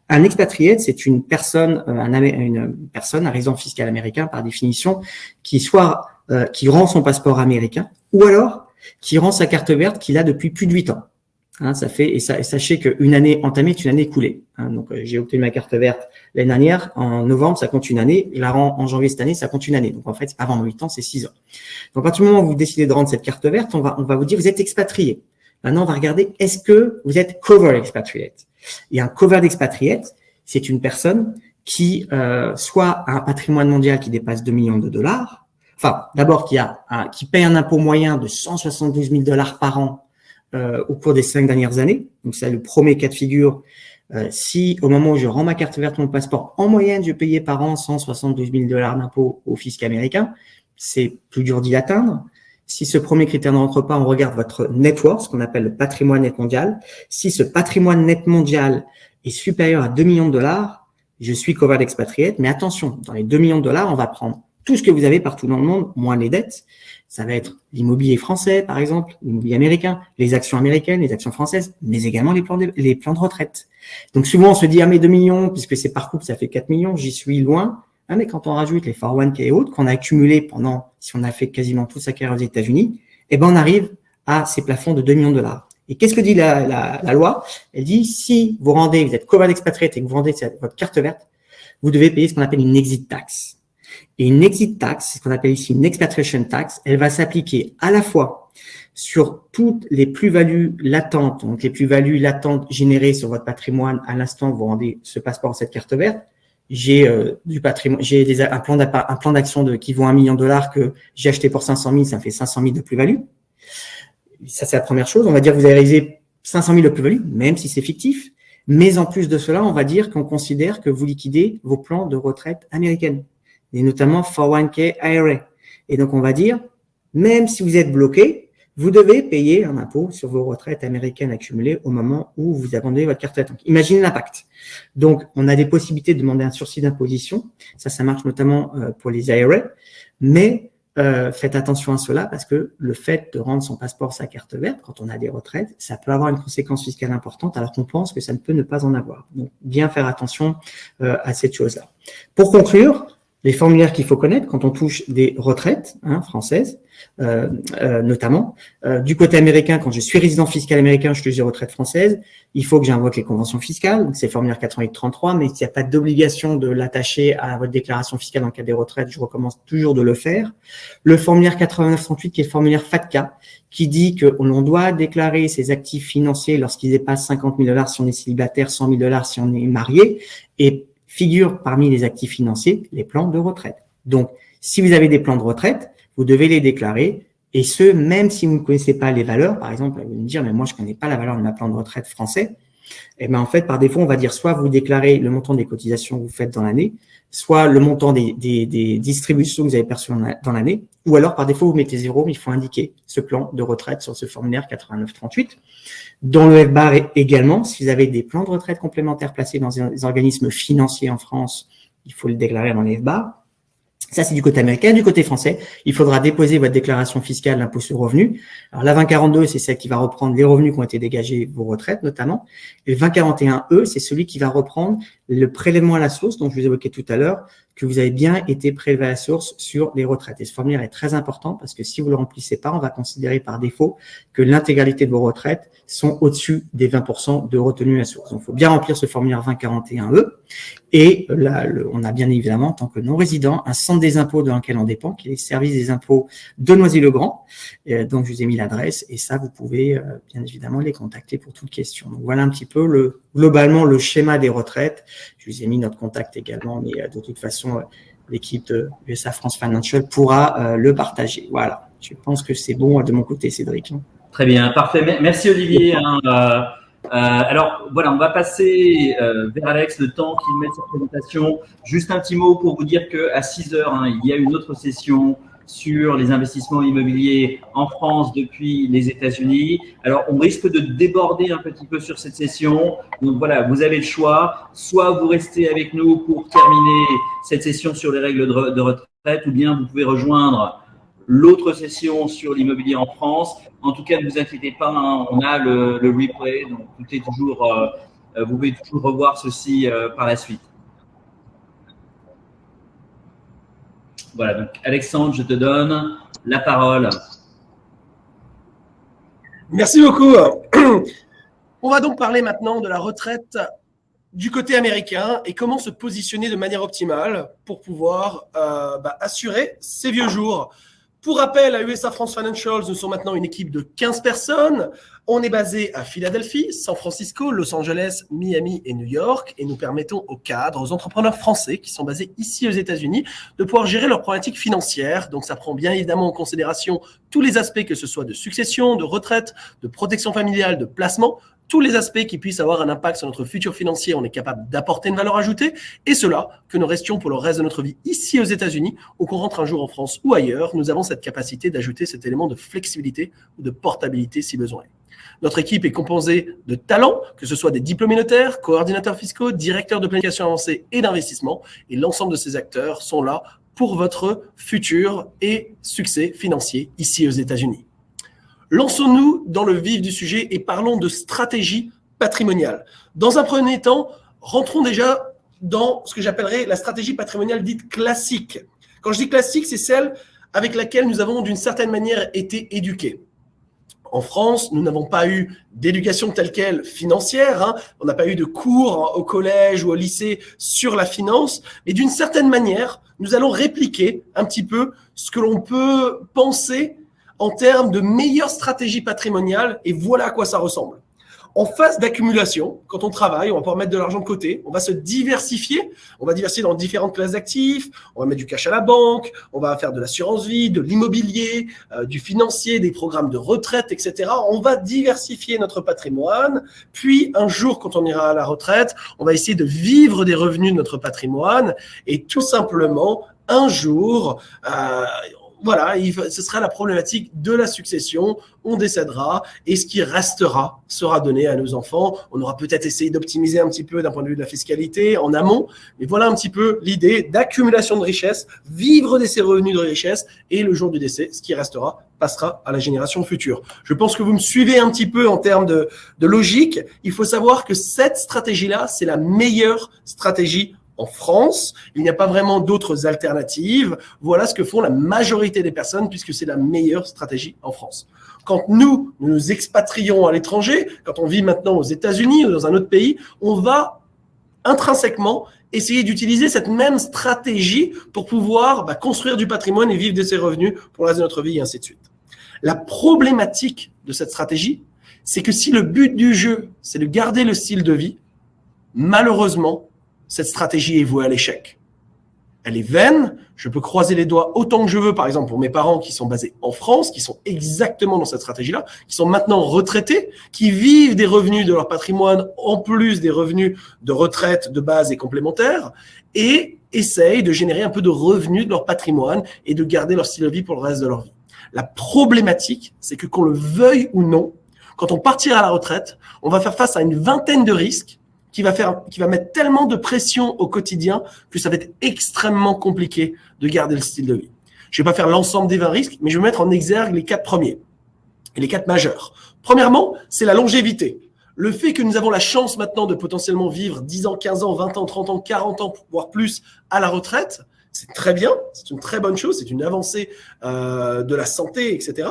Un expatriate, c'est une personne, un résident fiscal américain par définition, qui rend son passeport américain ou alors qui rend sa carte verte qu'il a depuis plus de 8 ans. Sachez qu'une année entamée est une année écoulée. Donc, j'ai obtenu ma carte verte l'année dernière, en novembre, ça compte une année. Je la rends en janvier cette année, ça compte une année. Donc, en fait, avant 8 ans, c'est 6 ans. Donc, à partir du moment où vous décidez de rendre cette carte verte, on va vous dire, vous êtes expatrié. Maintenant, on va regarder, est-ce que vous êtes covered expatriate? Et un covered expatriate, c'est une personne qui, soit a un patrimoine mondial qui dépasse 2 millions de dollars, enfin, d'abord, qui paye un impôt moyen de 172 000 $ par an au cours des 5 dernières années. Donc, c'est le premier cas de figure. Si, au moment où je rends ma carte verte, mon passeport, en moyenne, je payais par an 172 000 $ d'impôt au fisc américain, c'est plus dur d'y atteindre. Si ce premier critère ne rentre pas, on regarde votre net worth, ce qu'on appelle le patrimoine net mondial. Si ce patrimoine net mondial est supérieur à 2 millions de dollars, je suis covered expatriate. Mais attention, dans les 2 millions de dollars, on va prendre tout ce que vous avez partout dans le monde, moins les dettes. Ça va être l'immobilier français, par exemple, l'immobilier américain, les actions américaines, les actions françaises, mais également les plans de retraite. Donc souvent, on se dit, mais 2 millions, puisque c'est par couple, ça fait 4 millions, j'y suis loin. Mais quand on rajoute les 401k et autres qu'on a accumulés si on a fait quasiment toute sa carrière aux États-Unis, on arrive à ces plafonds de 2 millions de dollars. Et qu'est-ce que dit la loi? Elle dit, si vous êtes covered expatriate et que vous rendez votre carte verte, vous devez payer ce qu'on appelle une exit tax. Et une exit tax, c'est ce qu'on appelle ici une expatriation tax, elle va s'appliquer à la fois sur toutes les plus-values latentes, donc les plus-values latentes générées sur votre patrimoine à l'instant où vous rendez ce passeport, cette carte verte. J'ai du patrimoine, j'ai un plan d'action qui vaut $1 million que j'ai acheté pour 500 000, ça me fait 500 000 de plus-value. Ça, c'est la première chose. On va dire que vous avez réalisé 500 000 de plus-value, même si c'est fictif. Mais en plus de cela, on va dire qu'on considère que vous liquidez vos plans de retraite américaines, et notamment 401k IRA. Et donc, on va dire, même si vous êtes bloqué, vous devez payer un impôt sur vos retraites américaines accumulées au moment où vous abandonnez votre carte verte. Imaginez l'impact. Donc, on a des possibilités de demander un sursis d'imposition. Ça marche notamment pour les IRA. Mais faites attention à cela parce que le fait de rendre son passeport, sa carte verte, quand on a des retraites, ça peut avoir une conséquence fiscale importante alors qu'on pense que ça ne peut ne pas en avoir. Donc, bien faire attention à cette chose-là. Pour conclure, les formulaires qu'il faut connaître quand on touche des retraites françaises, notamment. Du côté américain, quand je suis résident fiscal américain, je touche des retraites françaises, il faut que j'invoque les conventions fiscales, donc c'est le formulaire 8833, mais s'il n'y a pas d'obligation de l'attacher à votre déclaration fiscale en cas des retraites, je recommence toujours de le faire. Le formulaire 8938, qui est le formulaire FATCA, qui dit qu'on doit déclarer ses actifs financiers lorsqu'ils dépassent 50 000 $ si on est célibataire, 100 000 $ si on est marié, et figurent parmi les actifs financiers les plans de retraite. Donc, si vous avez des plans de retraite, vous devez les déclarer, et ce, même si vous ne connaissez pas les valeurs. Par exemple, vous allez me dire, mais moi, je ne connais pas la valeur de ma plan de retraite français. Et bien, en fait, par défaut, on va dire soit vous déclarez le montant des cotisations que vous faites dans l'année, soit le montant des distributions que vous avez perçues dans l'année, ou alors, par défaut, vous mettez 0, mais il faut indiquer ce plan de retraite sur ce formulaire 8938. Dans le FBAR également, si vous avez des plans de retraite complémentaires placés dans des organismes financiers en France, il faut le déclarer dans les FBAR. Ça, c'est du côté américain. Du côté français, il faudra déposer votre déclaration fiscale d'impôt sur le revenu. Alors, la 2042, c'est celle qui va reprendre les revenus qui ont été dégagés, vos retraites notamment. Et le 2041E, c'est celui qui va reprendre le prélèvement à la source, dont je vous évoquais tout à l'heure, que vous avez bien été prélevé à la source sur les retraites. Et ce formulaire est très important parce que si vous ne le remplissez pas, on va considérer par défaut que l'intégralité de vos retraites sont au-dessus des 20% de retenue à la source. Donc, il faut bien remplir ce formulaire 2041E. Et là, on a bien évidemment, en tant que non-résident, un centre des impôts dans lequel on dépend, qui est le service des impôts de Noisy-le-Grand. Donc, je vous ai mis l'adresse et ça, vous pouvez bien évidemment les contacter pour toute question. Donc, voilà un petit peu globalement le schéma des retraites. Je vous ai mis notre contact également, mais de toute façon, l'équipe de USA France Financial pourra le partager. Voilà, je pense que c'est bon de mon côté, Cédric. Très bien, parfait. Merci Olivier. Alors voilà, on va passer vers Alex le temps qu'il mette sa présentation. Juste un petit mot pour vous dire qu'à 6 heures, il y a une autre session sur les investissements immobiliers en France depuis les États-Unis. Alors, on risque de déborder un petit peu sur cette session. Donc voilà, vous avez le choix. Soit vous restez avec nous pour terminer cette session sur les règles de retraite, ou bien vous pouvez rejoindre l'autre session sur l'immobilier en France. En tout cas, ne vous inquiétez pas, on a le replay, donc tout est toujours, vous pouvez toujours revoir ceci par la suite. Voilà, donc Alexandre, je te donne la parole. Merci beaucoup. On va donc parler maintenant de la retraite du côté américain et comment se positionner de manière optimale pour pouvoir assurer ses vieux jours. Pour rappel, à USA France Financial, nous sommes maintenant une équipe de 15 personnes. On est basé à Philadelphie, San Francisco, Los Angeles, Miami et New York. Et nous permettons aux cadres, aux entrepreneurs français qui sont basés ici aux États-Unis de pouvoir gérer leurs problématiques financières. Donc, ça prend bien évidemment en considération tous les aspects, que ce soit de succession, de retraite, de protection familiale, de placement. Tous les aspects qui puissent avoir un impact sur notre futur financier, on est capable d'apporter une valeur ajoutée. Et cela, que nous restions pour le reste de notre vie ici aux États-Unis ou qu'on rentre un jour en France ou ailleurs, nous avons cette capacité d'ajouter cet élément de flexibilité ou de portabilité si besoin. Notre équipe est composée de talents, que ce soit des diplômés notaires, coordinateurs fiscaux, directeurs de planification avancée et d'investissement. Et l'ensemble de ces acteurs sont là pour votre futur et succès financier ici aux États-Unis. Lançons-nous dans le vif du sujet et parlons de stratégie patrimoniale. Dans un premier temps, rentrons déjà dans ce que j'appellerais la stratégie patrimoniale dite classique. Quand je dis classique, c'est celle avec laquelle nous avons d'une certaine manière été éduqués. En France, nous n'avons pas eu d'éducation telle quelle financière, on n'a pas eu de cours au collège ou au lycée sur la finance, mais d'une certaine manière, nous allons répliquer un petit peu ce que l'on peut penser en termes de meilleure stratégie patrimoniale et voilà à quoi ça ressemble. En phase d'accumulation, quand on travaille, on va pouvoir mettre de l'argent de côté, on va se diversifier, on va diversifier dans différentes classes d'actifs, on va mettre du cash à la banque, on va faire de l'assurance vie, de l'immobilier, du financier, des programmes de retraite, etc. On va diversifier notre patrimoine, puis un jour, quand on ira à la retraite, on va essayer de vivre des revenus de notre patrimoine et tout simplement, un jour, voilà, ce sera la problématique de la succession. On décédera et ce qui restera sera donné à nos enfants. On aura peut-être essayé d'optimiser un petit peu d'un point de vue de la fiscalité en amont, mais voilà un petit peu l'idée d'accumulation de richesse, vivre de ces revenus de richesse et le jour du décès, ce qui restera passera à la génération future. Je pense que vous me suivez un petit peu en termes de logique. Il faut savoir que cette stratégie-là, c'est la meilleure stratégie en France. Il n'y a pas vraiment d'autres alternatives. Voilà ce que font la majorité des personnes puisque c'est la meilleure stratégie en France. Quand nous nous expatrions à l'étranger, quand on vit maintenant aux États-Unis ou dans un autre pays, on va intrinsèquement essayer d'utiliser cette même stratégie pour pouvoir construire du patrimoine et vivre de ses revenus pour le reste de notre vie et ainsi de suite. La problématique de cette stratégie, c'est que si le but du jeu, c'est de garder le style de vie, malheureusement, cette stratégie est vouée à l'échec. Elle est vaine, je peux croiser les doigts autant que je veux, par exemple pour mes parents qui sont basés en France, qui sont exactement dans cette stratégie-là, qui sont maintenant retraités, qui vivent des revenus de leur patrimoine en plus des revenus de retraite de base et complémentaires, et essayent de générer un peu de revenus de leur patrimoine et de garder leur style de vie pour le reste de leur vie. La problématique, c'est que qu'on le veuille ou non, quand on partira à la retraite, on va faire face à une vingtaine de risques qui va mettre tellement de pression au quotidien que ça va être extrêmement compliqué de garder le style de vie. Je ne vais pas faire l'ensemble des 20 risques, mais je vais mettre en exergue les 4 premiers et les 4 majeurs. Premièrement, c'est la longévité. Le fait que nous avons la chance maintenant de potentiellement vivre 10 ans, 15 ans, 20 ans, 30 ans, 40 ans, voire plus à la retraite, c'est très bien, c'est une très bonne chose, c'est une avancée de la santé, etc.,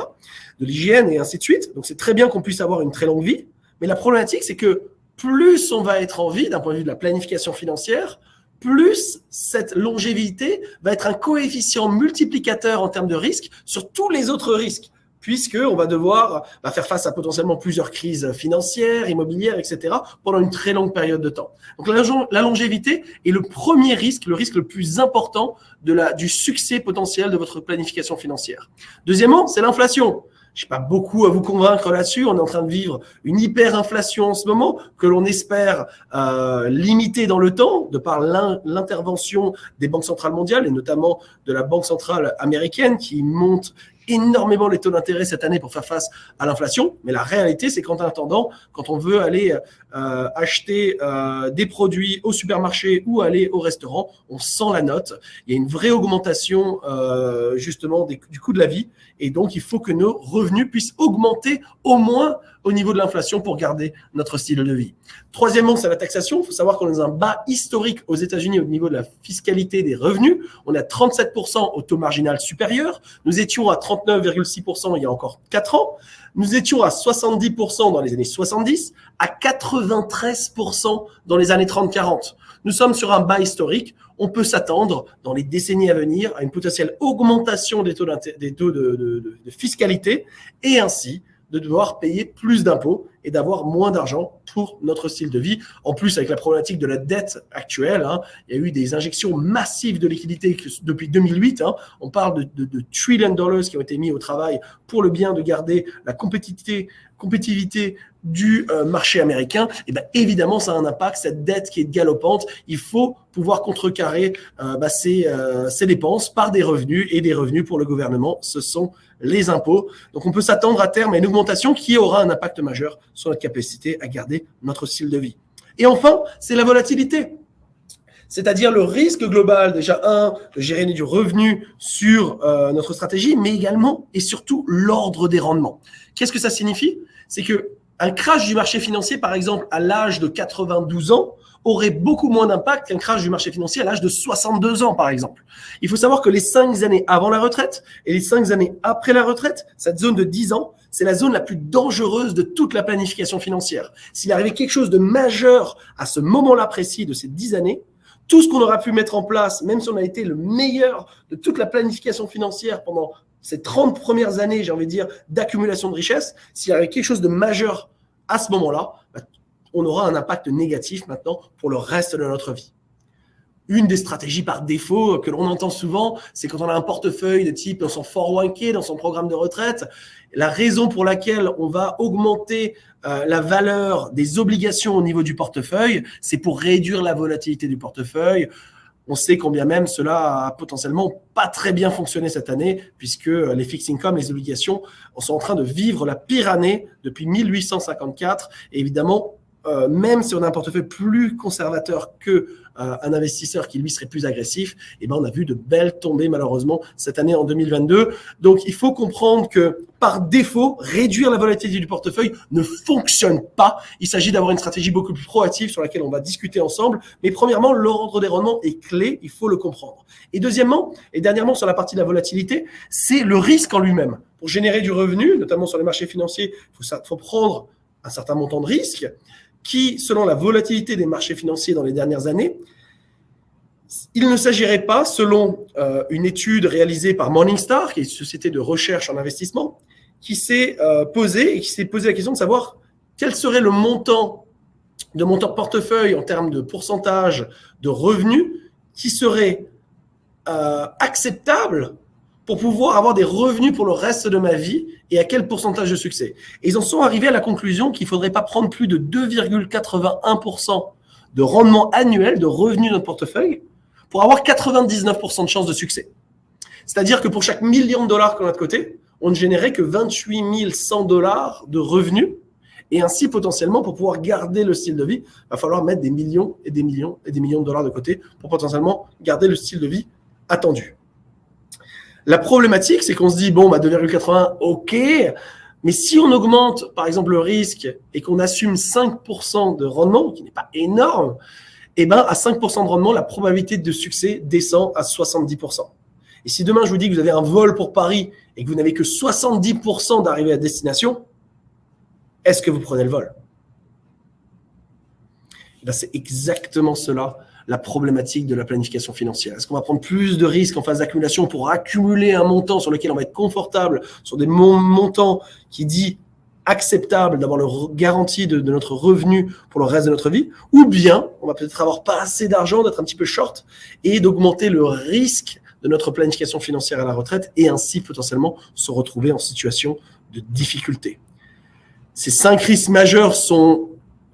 de l'hygiène et ainsi de suite. Donc c'est très bien qu'on puisse avoir une très longue vie, mais la problématique, c'est que plus on va être en vie d'un point de vue de la planification financière, plus cette longévité va être un coefficient multiplicateur en termes de risques sur tous les autres risques, puisqu'on va devoir faire face à potentiellement plusieurs crises financières, immobilières, etc., pendant une très longue période de temps. Donc la longévité est le premier risque, le risque le plus important du succès potentiel de votre planification financière. Deuxièmement, c'est l'inflation. Je n'ai pas beaucoup à vous convaincre là-dessus. On est en train de vivre une hyperinflation en ce moment que l'on espère limiter dans le temps de par l'intervention des banques centrales mondiales et notamment de la Banque centrale américaine qui monte énormément les taux d'intérêt cette année pour faire face à l'inflation. Mais la réalité, c'est qu'en attendant, quand on veut aller acheter des produits au supermarché ou aller au restaurant, on sent la note. Il y a une vraie augmentation justement du coût de la vie. Et donc, il faut que nos revenus puissent augmenter au moins au niveau de l'inflation pour garder notre style de vie. Troisièmement, c'est la taxation. Il faut savoir qu'on est dans un bas historique aux États-Unis au niveau de la fiscalité des revenus. On est à 37% au taux marginal supérieur. Nous étions à 39,6% il y a encore 4 ans. Nous étions à 70% dans les années 70, à 93% dans les années 30-40. Nous sommes sur un bas historique. On peut s'attendre dans les décennies à venir à une potentielle augmentation des taux de fiscalité et ainsi de devoir payer plus d'impôts et d'avoir moins d'argent pour notre style de vie. En plus, avec la problématique de la dette actuelle, il y a eu des injections massives de liquidités depuis 2008. On parle de trillions de dollars qui ont été mis au travail pour le bien de garder la compétitivité du marché américain. Et bien évidemment, ça a un impact, cette dette qui est galopante. Il faut pouvoir contrecarrer ces dépenses par des revenus, et des revenus pour le gouvernement, ce sont les impôts. Donc on peut s'attendre à terme à une augmentation qui aura un impact majeur sur notre capacité à garder notre style de vie. Et enfin, c'est la volatilité. C'est-à-dire le risque global, déjà de gérer du revenu sur notre stratégie, mais également et surtout l'ordre des rendements. Qu'est-ce que ça signifie? C'est qu'un crash du marché financier, par exemple, à l'âge de 92 ans, aurait beaucoup moins d'impact qu'un crash du marché financier à l'âge de 62 ans, par exemple. Il faut savoir que les 5 années avant la retraite et les 5 années après la retraite, cette zone de 10 ans, c'est la zone la plus dangereuse de toute la planification financière. S'il arrivait quelque chose de majeur à ce moment-là précis de ces 10 années, tout ce qu'on aura pu mettre en place, même si on a été le meilleur de toute la planification financière pendant ces 30 premières années, j'ai envie de dire, d'accumulation de richesse, s'il y avait quelque chose de majeur à ce moment-là, on aura un impact négatif maintenant pour le reste de notre vie. Une des stratégies par défaut que l'on entend souvent, c'est quand on a un portefeuille de type dans son 401k, dans son programme de retraite, la raison pour laquelle on va augmenter la valeur des obligations au niveau du portefeuille, c'est pour réduire la volatilité du portefeuille. On sait combien même cela a potentiellement pas très bien fonctionné cette année, puisque les fixed income, les obligations, sont en train de vivre la pire année depuis 1854. Et évidemment, même si on a un portefeuille plus conservateur que un investisseur qui lui serait plus agressif, eh ben on a vu de belles tombées malheureusement cette année en 2022. Donc il faut comprendre que par défaut, réduire la volatilité du portefeuille ne fonctionne pas. Il s'agit d'avoir une stratégie beaucoup plus proactive sur laquelle on va discuter ensemble. Mais premièrement, l'ordre des rendements est clé, il faut le comprendre. Et deuxièmement, et dernièrement sur la partie de la volatilité, c'est le risque en lui-même. Pour générer du revenu, notamment sur les marchés financiers, il faut prendre un certain montant de risque qui, selon la volatilité des marchés financiers dans les dernières années, il ne s'agirait pas, selon une étude réalisée par Morningstar, qui est une société de recherche en investissement, qui s'est posée la question de savoir quel serait le montant de mon portefeuille en termes de pourcentage de revenus qui serait acceptable pour pouvoir avoir des revenus pour le reste de ma vie et à quel pourcentage de succès. Et ils en sont arrivés à la conclusion qu'il ne faudrait pas prendre plus de 2,81% de rendement annuel de revenus de notre portefeuille pour avoir 99% de chances de succès. C'est-à-dire que pour chaque $1 million qu'on a de côté, on ne générait que 28 100 $ de revenus. Et ainsi, potentiellement, pour pouvoir garder le style de vie, il va falloir mettre des millions et des millions et des millions de dollars de côté pour potentiellement garder le style de vie attendu. La problématique, c'est qu'on se dit, 2,80, ok, mais si on augmente, par exemple, le risque et qu'on assume 5% de rendement, qui n'est pas énorme, eh ben, à 5% de rendement, la probabilité de succès descend à 70%. Et si demain, je vous dis que vous avez un vol pour Paris et que vous n'avez que 70% d'arrivée à destination, est-ce que vous prenez le vol ? Eh ben, c'est exactement cela, la problématique de la planification financière. Est-ce qu'on va prendre plus de risques en phase d'accumulation pour accumuler un montant sur lequel on va être confortable, sur des montants qui dit acceptable d'avoir le garantie de notre revenu pour le reste de notre vie, ou bien on va peut-être avoir pas assez d'argent, d'être un petit peu short et d'augmenter le risque de notre planification financière à la retraite et ainsi potentiellement se retrouver en situation de difficulté. Ces 5 risques majeurs sont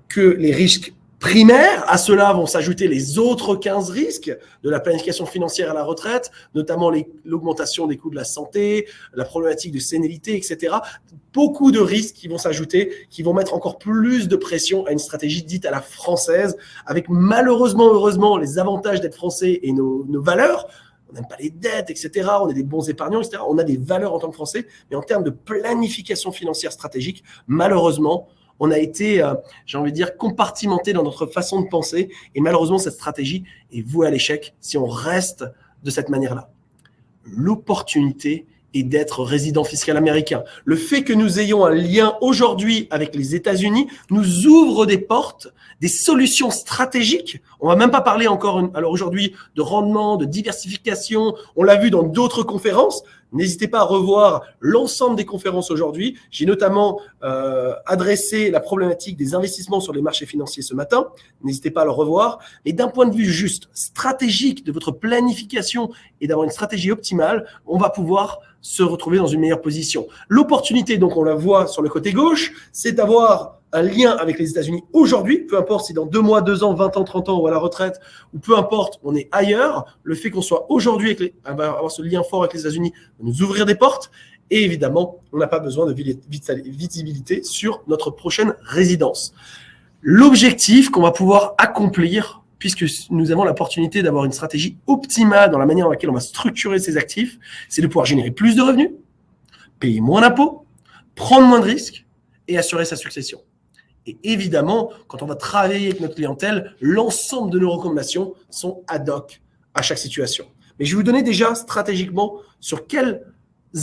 que les risques primaires. À cela vont s'ajouter les autres 15 risques de la planification financière à la retraite, notamment l'augmentation des coûts de la santé, la problématique de sénilité, etc. Beaucoup de risques qui vont s'ajouter, qui vont mettre encore plus de pression à une stratégie dite à la française, avec malheureusement, heureusement, les avantages d'être français et nos valeurs. On n'aime pas les dettes, etc. On est des bons épargnants, etc. On a des valeurs en tant que Français, mais en termes de planification financière stratégique, malheureusement, on a été, j'ai envie de dire, compartimenté dans notre façon de penser. Et malheureusement, cette stratégie est vouée à l'échec si on reste de cette manière-là. L'opportunité est d'être résident fiscal américain. Le fait que nous ayons un lien aujourd'hui avec les États-Unis nous ouvre des portes, des solutions stratégiques. On va même pas parler encore, alors aujourd'hui, de rendement, de diversification. On l'a vu dans d'autres conférences. N'hésitez pas à revoir l'ensemble des conférences aujourd'hui. J'ai notamment adressé la problématique des investissements sur les marchés financiers ce matin. N'hésitez pas à le revoir. Et d'un point de vue juste stratégique de votre planification et d'avoir une stratégie optimale, on va pouvoir se retrouver dans une meilleure position. L'opportunité, donc on la voit sur le côté gauche, c'est d'avoir un lien avec les États-Unis aujourd'hui, peu importe si dans 2 mois, 2 ans, 20 ans, 30 ans ou à la retraite, ou peu importe, on est ailleurs, le fait qu'on soit aujourd'hui avoir ce lien fort avec les États-Unis va nous ouvrir des portes et évidemment, on n'a pas besoin de visibilité sur notre prochaine résidence. L'objectif qu'on va pouvoir accomplir, puisque nous avons l'opportunité d'avoir une stratégie optimale dans la manière dans laquelle on va structurer ces actifs, c'est de pouvoir générer plus de revenus, payer moins d'impôts, prendre moins de risques et assurer sa succession. Et évidemment, quand on va travailler avec notre clientèle, l'ensemble de nos recommandations sont ad hoc à chaque situation. Mais je vais vous donner déjà stratégiquement sur quels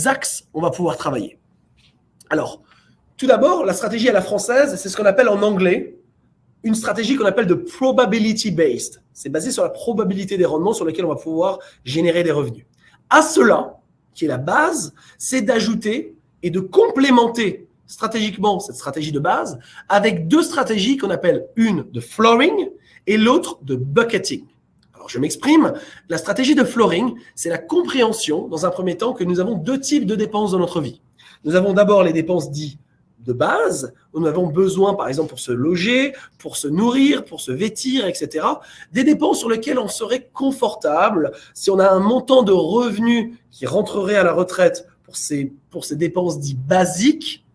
axes on va pouvoir travailler. Alors, tout d'abord, la stratégie à la française, c'est ce qu'on appelle en anglais une stratégie qu'on appelle de probability based. C'est basé sur la probabilité des rendements sur lesquels on va pouvoir générer des revenus. À cela, qui est la base, c'est d'ajouter et de complémenter stratégiquement cette stratégie de base avec 2 stratégies qu'on appelle une de flooring et l'autre de bucketing. Alors, je m'exprime. La stratégie de flooring, c'est la compréhension, dans un premier temps, que nous avons 2 types de dépenses dans notre vie. Nous avons d'abord les dépenses dites de base, où nous avons besoin, par exemple, pour se loger, pour se nourrir, pour se vêtir, etc. Des dépenses sur lesquelles on serait confortable. Si on a un montant de revenus qui rentrerait à la retraite pour ces dépenses dites basiques,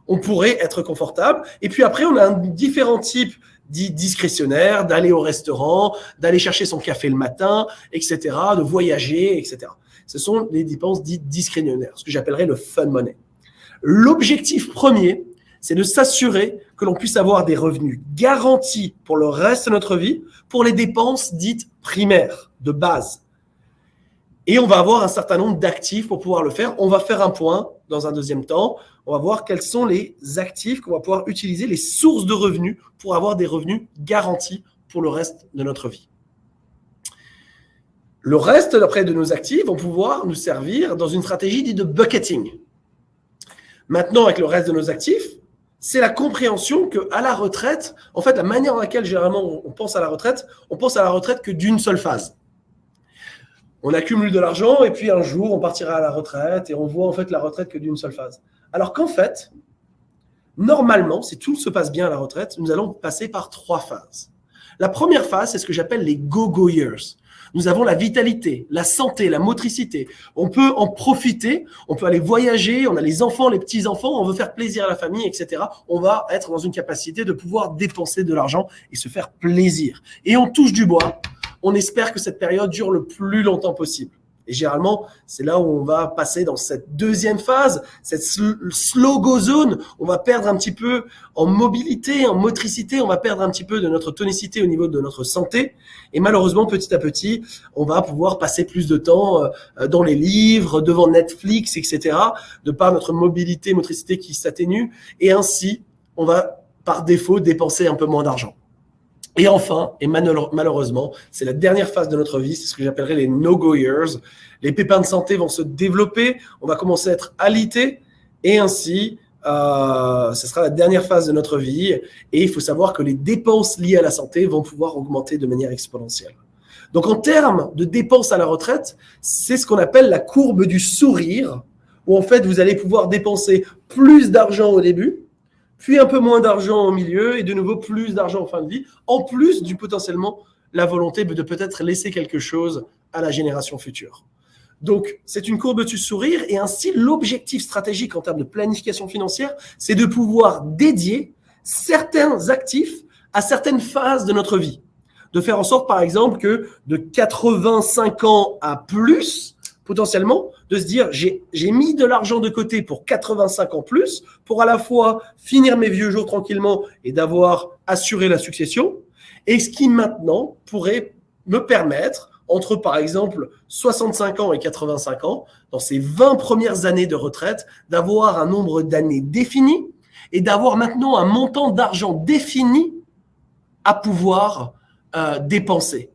on pourrait être confortable. Et puis après, on a différents types dits discrétionnaires, d'aller au restaurant, d'aller chercher son café le matin, etc., de voyager, etc. Ce sont les dépenses dites discrétionnaires, ce que j'appellerais le fun money. L'objectif premier, c'est de s'assurer que l'on puisse avoir des revenus garantis pour le reste de notre vie, pour les dépenses dites primaires, de base. Et on va avoir un certain nombre d'actifs pour pouvoir le faire. On va faire un point dans un deuxième temps. On va voir quels sont les actifs qu'on va pouvoir utiliser, les sources de revenus pour avoir des revenus garantis pour le reste de notre vie. Le reste après de nos actifs vont pouvoir nous servir dans une stratégie dite de bucketing. Maintenant, avec le reste de nos actifs, c'est la compréhension qu'à la retraite, en fait, la manière dans laquelle généralement on pense à la retraite que d'une seule phase. On accumule de l'argent et puis un jour, on partira à la retraite et on voit en fait la retraite que d'une seule phase. Alors qu'en fait, normalement, si tout se passe bien à la retraite, nous allons passer par 3 phases. La première phase, c'est ce que j'appelle les go-go years. Nous avons la vitalité, la santé, la motricité. On peut en profiter, on peut aller voyager, on a les enfants, les petits-enfants, on veut faire plaisir à la famille, etc. On va être dans une capacité de pouvoir dépenser de l'argent et se faire plaisir. Et on touche du bois. On espère que cette période dure le plus longtemps possible. Et généralement, c'est là où on va passer dans cette deuxième phase, cette slow go zone. On va perdre un petit peu en mobilité, en motricité. On va perdre un petit peu de notre tonicité au niveau de notre santé. Et malheureusement, petit à petit, on va pouvoir passer plus de temps dans les livres, devant Netflix, etc. De par notre mobilité, motricité qui s'atténue. Et ainsi, on va par défaut dépenser un peu moins d'argent. Et enfin, et malheureusement, c'est la dernière phase de notre vie, c'est ce que j'appellerais les no-go years. Les pépins de santé vont se développer, on va commencer à être alité, et ainsi, ce sera la dernière phase de notre vie. Et il faut savoir que les dépenses liées à la santé vont pouvoir augmenter de manière exponentielle. Donc, en termes de dépenses à la retraite, c'est ce qu'on appelle la courbe du sourire, où en fait, vous allez pouvoir dépenser plus d'argent au début, puis un peu moins d'argent au milieu et de nouveau plus d'argent en fin de vie, en plus du potentiellement la volonté de peut-être laisser quelque chose à la génération future. Donc, c'est une courbe du sourire et ainsi l'objectif stratégique en termes de planification financière, c'est de pouvoir dédier certains actifs à certaines phases de notre vie. De faire en sorte, par exemple, que de 85 ans à plus, potentiellement, de se dire j'ai mis de l'argent de côté pour 85 ans plus, pour à la fois finir mes vieux jours tranquillement et d'avoir assuré la succession, et ce qui maintenant pourrait me permettre, entre par exemple 65 ans et 85 ans, dans ces 20 premières années de retraite, d'avoir un nombre d'années défini et d'avoir maintenant un montant d'argent défini à pouvoir dépenser.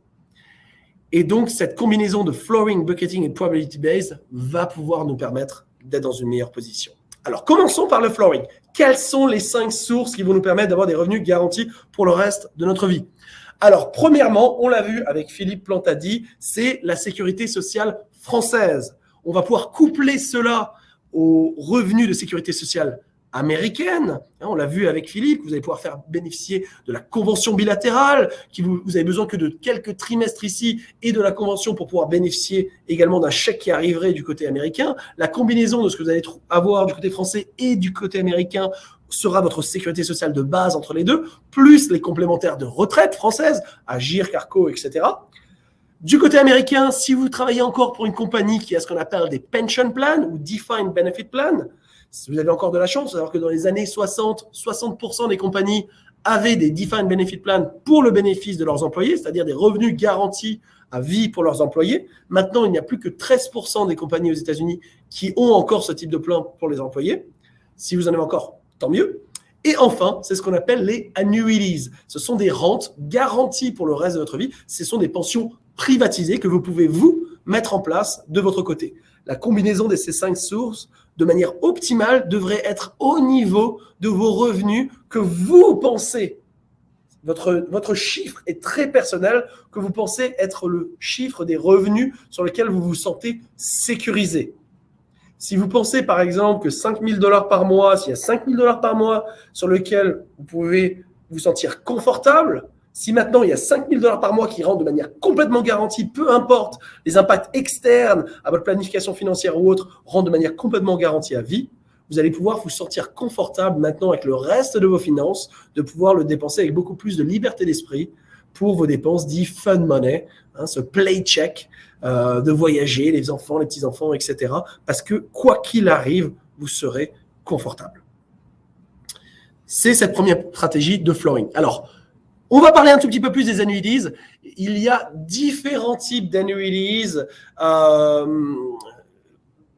Et donc, cette combinaison de flooring, bucketing et probability based va pouvoir nous permettre d'être dans une meilleure position. Alors, commençons par le flooring. Quelles sont les 5 sources qui vont nous permettre d'avoir des revenus garantis pour le reste de notre vie? Alors, premièrement, on l'a vu avec Philippe Plantadi, c'est la sécurité sociale française. On va pouvoir coupler cela aux revenus de sécurité sociale américaine. On l'a vu avec Philippe, vous allez pouvoir faire bénéficier de la convention bilatérale, vous avez besoin que de quelques trimestres ici et de la convention pour pouvoir bénéficier également d'un chèque qui arriverait du côté américain. La combinaison de ce que vous allez avoir du côté français et du côté américain sera votre sécurité sociale de base entre les deux, plus les complémentaires de retraite françaises, Agir, Carco, etc. Du côté américain, si vous travaillez encore pour une compagnie qui a ce qu'on appelle des pension plans ou defined benefit plans, si vous avez encore de la chance, alors que dans les années 60, 60% des compagnies avaient des defined benefit plans pour le bénéfice de leurs employés, c'est-à-dire des revenus garantis à vie pour leurs employés. Maintenant, il n'y a plus que 13% des compagnies aux États-Unis qui ont encore ce type de plan pour les employés. Si vous en avez encore, tant mieux. Et enfin, c'est ce qu'on appelle les annuities. Ce sont des rentes garanties pour le reste de votre vie. Ce sont des pensions privatisées que vous pouvez, vous, mettre en place de votre côté. la combinaison de ces 5 sources, de manière optimale, devrait être au niveau de vos revenus que vous pensez. Votre chiffre est très personnel, que vous pensez être le chiffre des revenus sur lesquels vous vous sentez sécurisé. Si vous pensez par exemple que 5 000 $ par mois, s'il y a 5 000 $ par mois sur lequel vous pouvez vous sentir confortable, si maintenant il y a 5 000 $ par mois qui rentrent de manière complètement garantie, peu importe les impacts externes à votre planification financière ou autre, rentrent de manière complètement garantie à vie, vous allez pouvoir vous sentir confortable maintenant avec le reste de vos finances, de pouvoir le dépenser avec beaucoup plus de liberté d'esprit pour vos dépenses dites fun money, ce play check, de voyager, les enfants, les petits-enfants, etc. Parce que quoi qu'il arrive, vous serez confortable. C'est cette première stratégie de flooring. Alors, on va parler un tout petit peu plus des annuities. Il y a différents types d'annuities,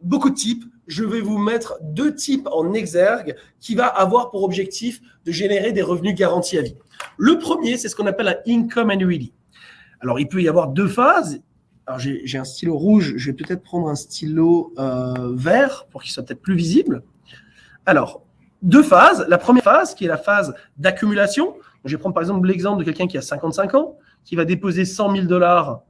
beaucoup de types. Je vais vous mettre 2 types en exergue qui va avoir pour objectif de générer des revenus garantis à vie. Le premier, c'est ce qu'on appelle un income annuity. Alors, il peut y avoir 2 phases. Alors, j'ai un stylo rouge. Je vais peut-être prendre un stylo vert pour qu'il soit peut-être plus visible. Alors, 2 phases. La première phase, qui est la phase d'accumulation. Je vais prendre par exemple l'exemple de quelqu'un qui a 55 ans, qui va déposer 100 000 $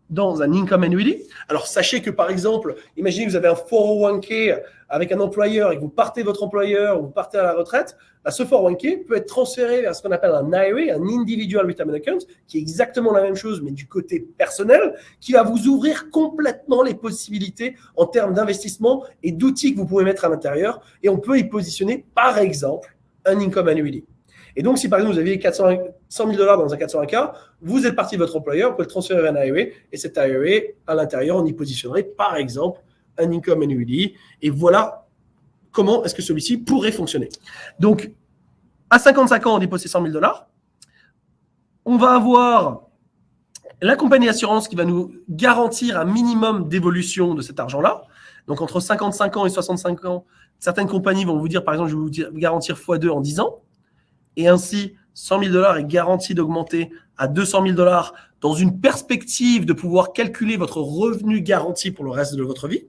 dans un income annuity. Alors, sachez que, par exemple, imaginez que vous avez un 401k avec un employeur et que vous partez de votre employeur ou vous partez à la retraite, ce 401k peut être transféré vers ce qu'on appelle un IRA, un Individual Retirement Account, qui est exactement la même chose, mais du côté personnel, qui va vous ouvrir complètement les possibilités en termes d'investissement et d'outils que vous pouvez mettre à l'intérieur. Et on peut y positionner, par exemple, un income annuity. Et donc, si par exemple, vous aviez 100 000 $ dans un 401k, vous êtes parti de votre employeur, vous pouvez le transférer vers un IRA, et cet IRA, à l'intérieur, on y positionnerait, par exemple, un income annuity. Et voilà comment est-ce que celui-ci pourrait fonctionner. Donc, à 55 ans, on dépose 100 000 $. On va avoir la compagnie d'assurance qui va nous garantir un minimum d'évolution de cet argent-là. Donc, entre 55 ans et 65 ans, certaines compagnies vont vous dire, par exemple, je vais vous garantir x2 en 10 ans. Et ainsi, 100 000 $ est garanti d'augmenter à 200 000 $ dans une perspective de pouvoir calculer votre revenu garanti pour le reste de votre vie.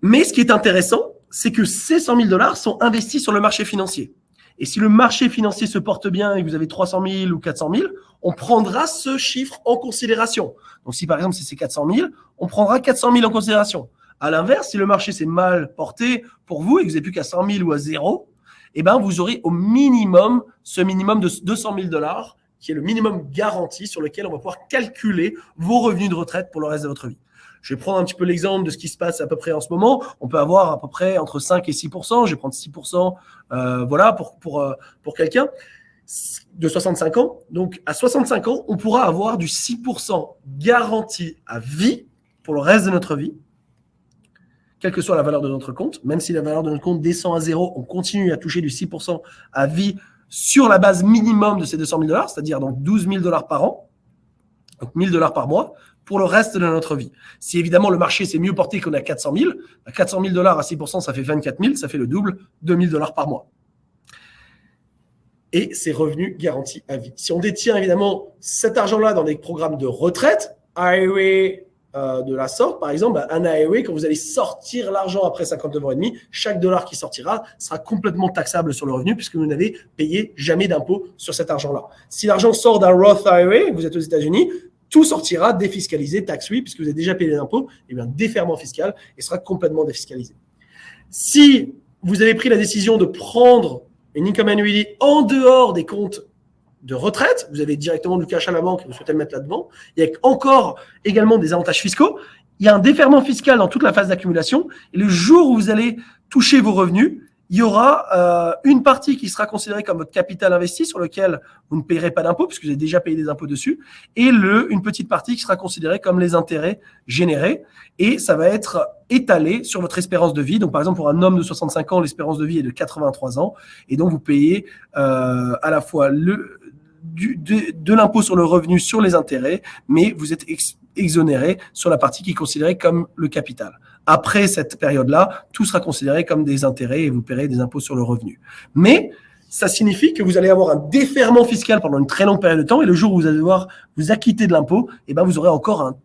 Mais ce qui est intéressant, c'est que ces 100 000 $ sont investis sur le marché financier. Et si le marché financier se porte bien et que vous avez 300 000 ou 400 000, on prendra ce chiffre en considération. Donc si par exemple c'est 400 000, on prendra 400 000 en considération. À l'inverse, si le marché s'est mal porté pour vous et que vous n'avez plus qu'à 100 000 ou à 0, eh ben, vous aurez au minimum ce minimum de 200 000 $, qui est le minimum garanti sur lequel on va pouvoir calculer vos revenus de retraite pour le reste de votre vie. Je vais prendre un petit peu l'exemple de ce qui se passe à peu près en ce moment. On peut avoir à peu près entre 5 et 6%. Je vais prendre 6% voilà, pour quelqu'un de 65 ans. Donc, à 65 ans, on pourra avoir du 6% garanti à vie pour le reste de notre vie, quelle que soit la valeur de notre compte. Même si la valeur de notre compte descend à 0, on continue à toucher du 6% à vie sur la base minimum de ces 200 000 $, c'est-à-dire donc 12 000 $ par an, donc 1 000 $ par mois, pour le reste de notre vie. Si évidemment le marché s'est mieux porté qu'on a 400 000, 400 000 $ à 6%, ça fait 24 000, ça fait le double, 2 000 $ par mois. Et c'est revenus garantis à vie. Si on détient évidemment cet argent-là dans des programmes de retraite, IRA, de la sorte, par exemple, un IRA, quand vous allez sortir l'argent après 59 ans et demi, chaque dollar qui sortira sera complètement taxable sur le revenu puisque vous n'avez payé jamais d'impôt sur cet argent-là. Si l'argent sort d'un Roth IRA, vous êtes aux États-Unis, tout sortira défiscalisé, tax-free, puisque vous avez déjà payé l'impôt, et bien déferment fiscal et sera complètement défiscalisé. Si vous avez pris la décision de prendre une income annuity en dehors des comptes de retraite, vous avez directement du cash à la banque et vous souhaitez le mettre là-dedans, il y a encore également des avantages fiscaux. Il y a un déferment fiscal dans toute la phase d'accumulation et le jour où vous allez toucher vos revenus, il y aura une partie qui sera considérée comme votre capital investi sur lequel vous ne payerez pas d'impôt puisque vous avez déjà payé des impôts dessus et une petite partie qui sera considérée comme les intérêts générés et ça va être étalé sur votre espérance de vie. Donc par exemple pour un homme de 65 ans, l'espérance de vie est de 83 ans et donc vous payez à la fois de l'impôt sur le revenu sur les intérêts, mais vous êtes exonéré sur la partie qui est considérée comme le capital. Après cette période-là, tout sera considéré comme des intérêts et vous paierez des impôts sur le revenu. Mais ça signifie que vous allez avoir un déferrement fiscal pendant une très longue période de temps et le jour où vous allez devoir vous acquitter de l'impôt, eh ben vous aurez encore un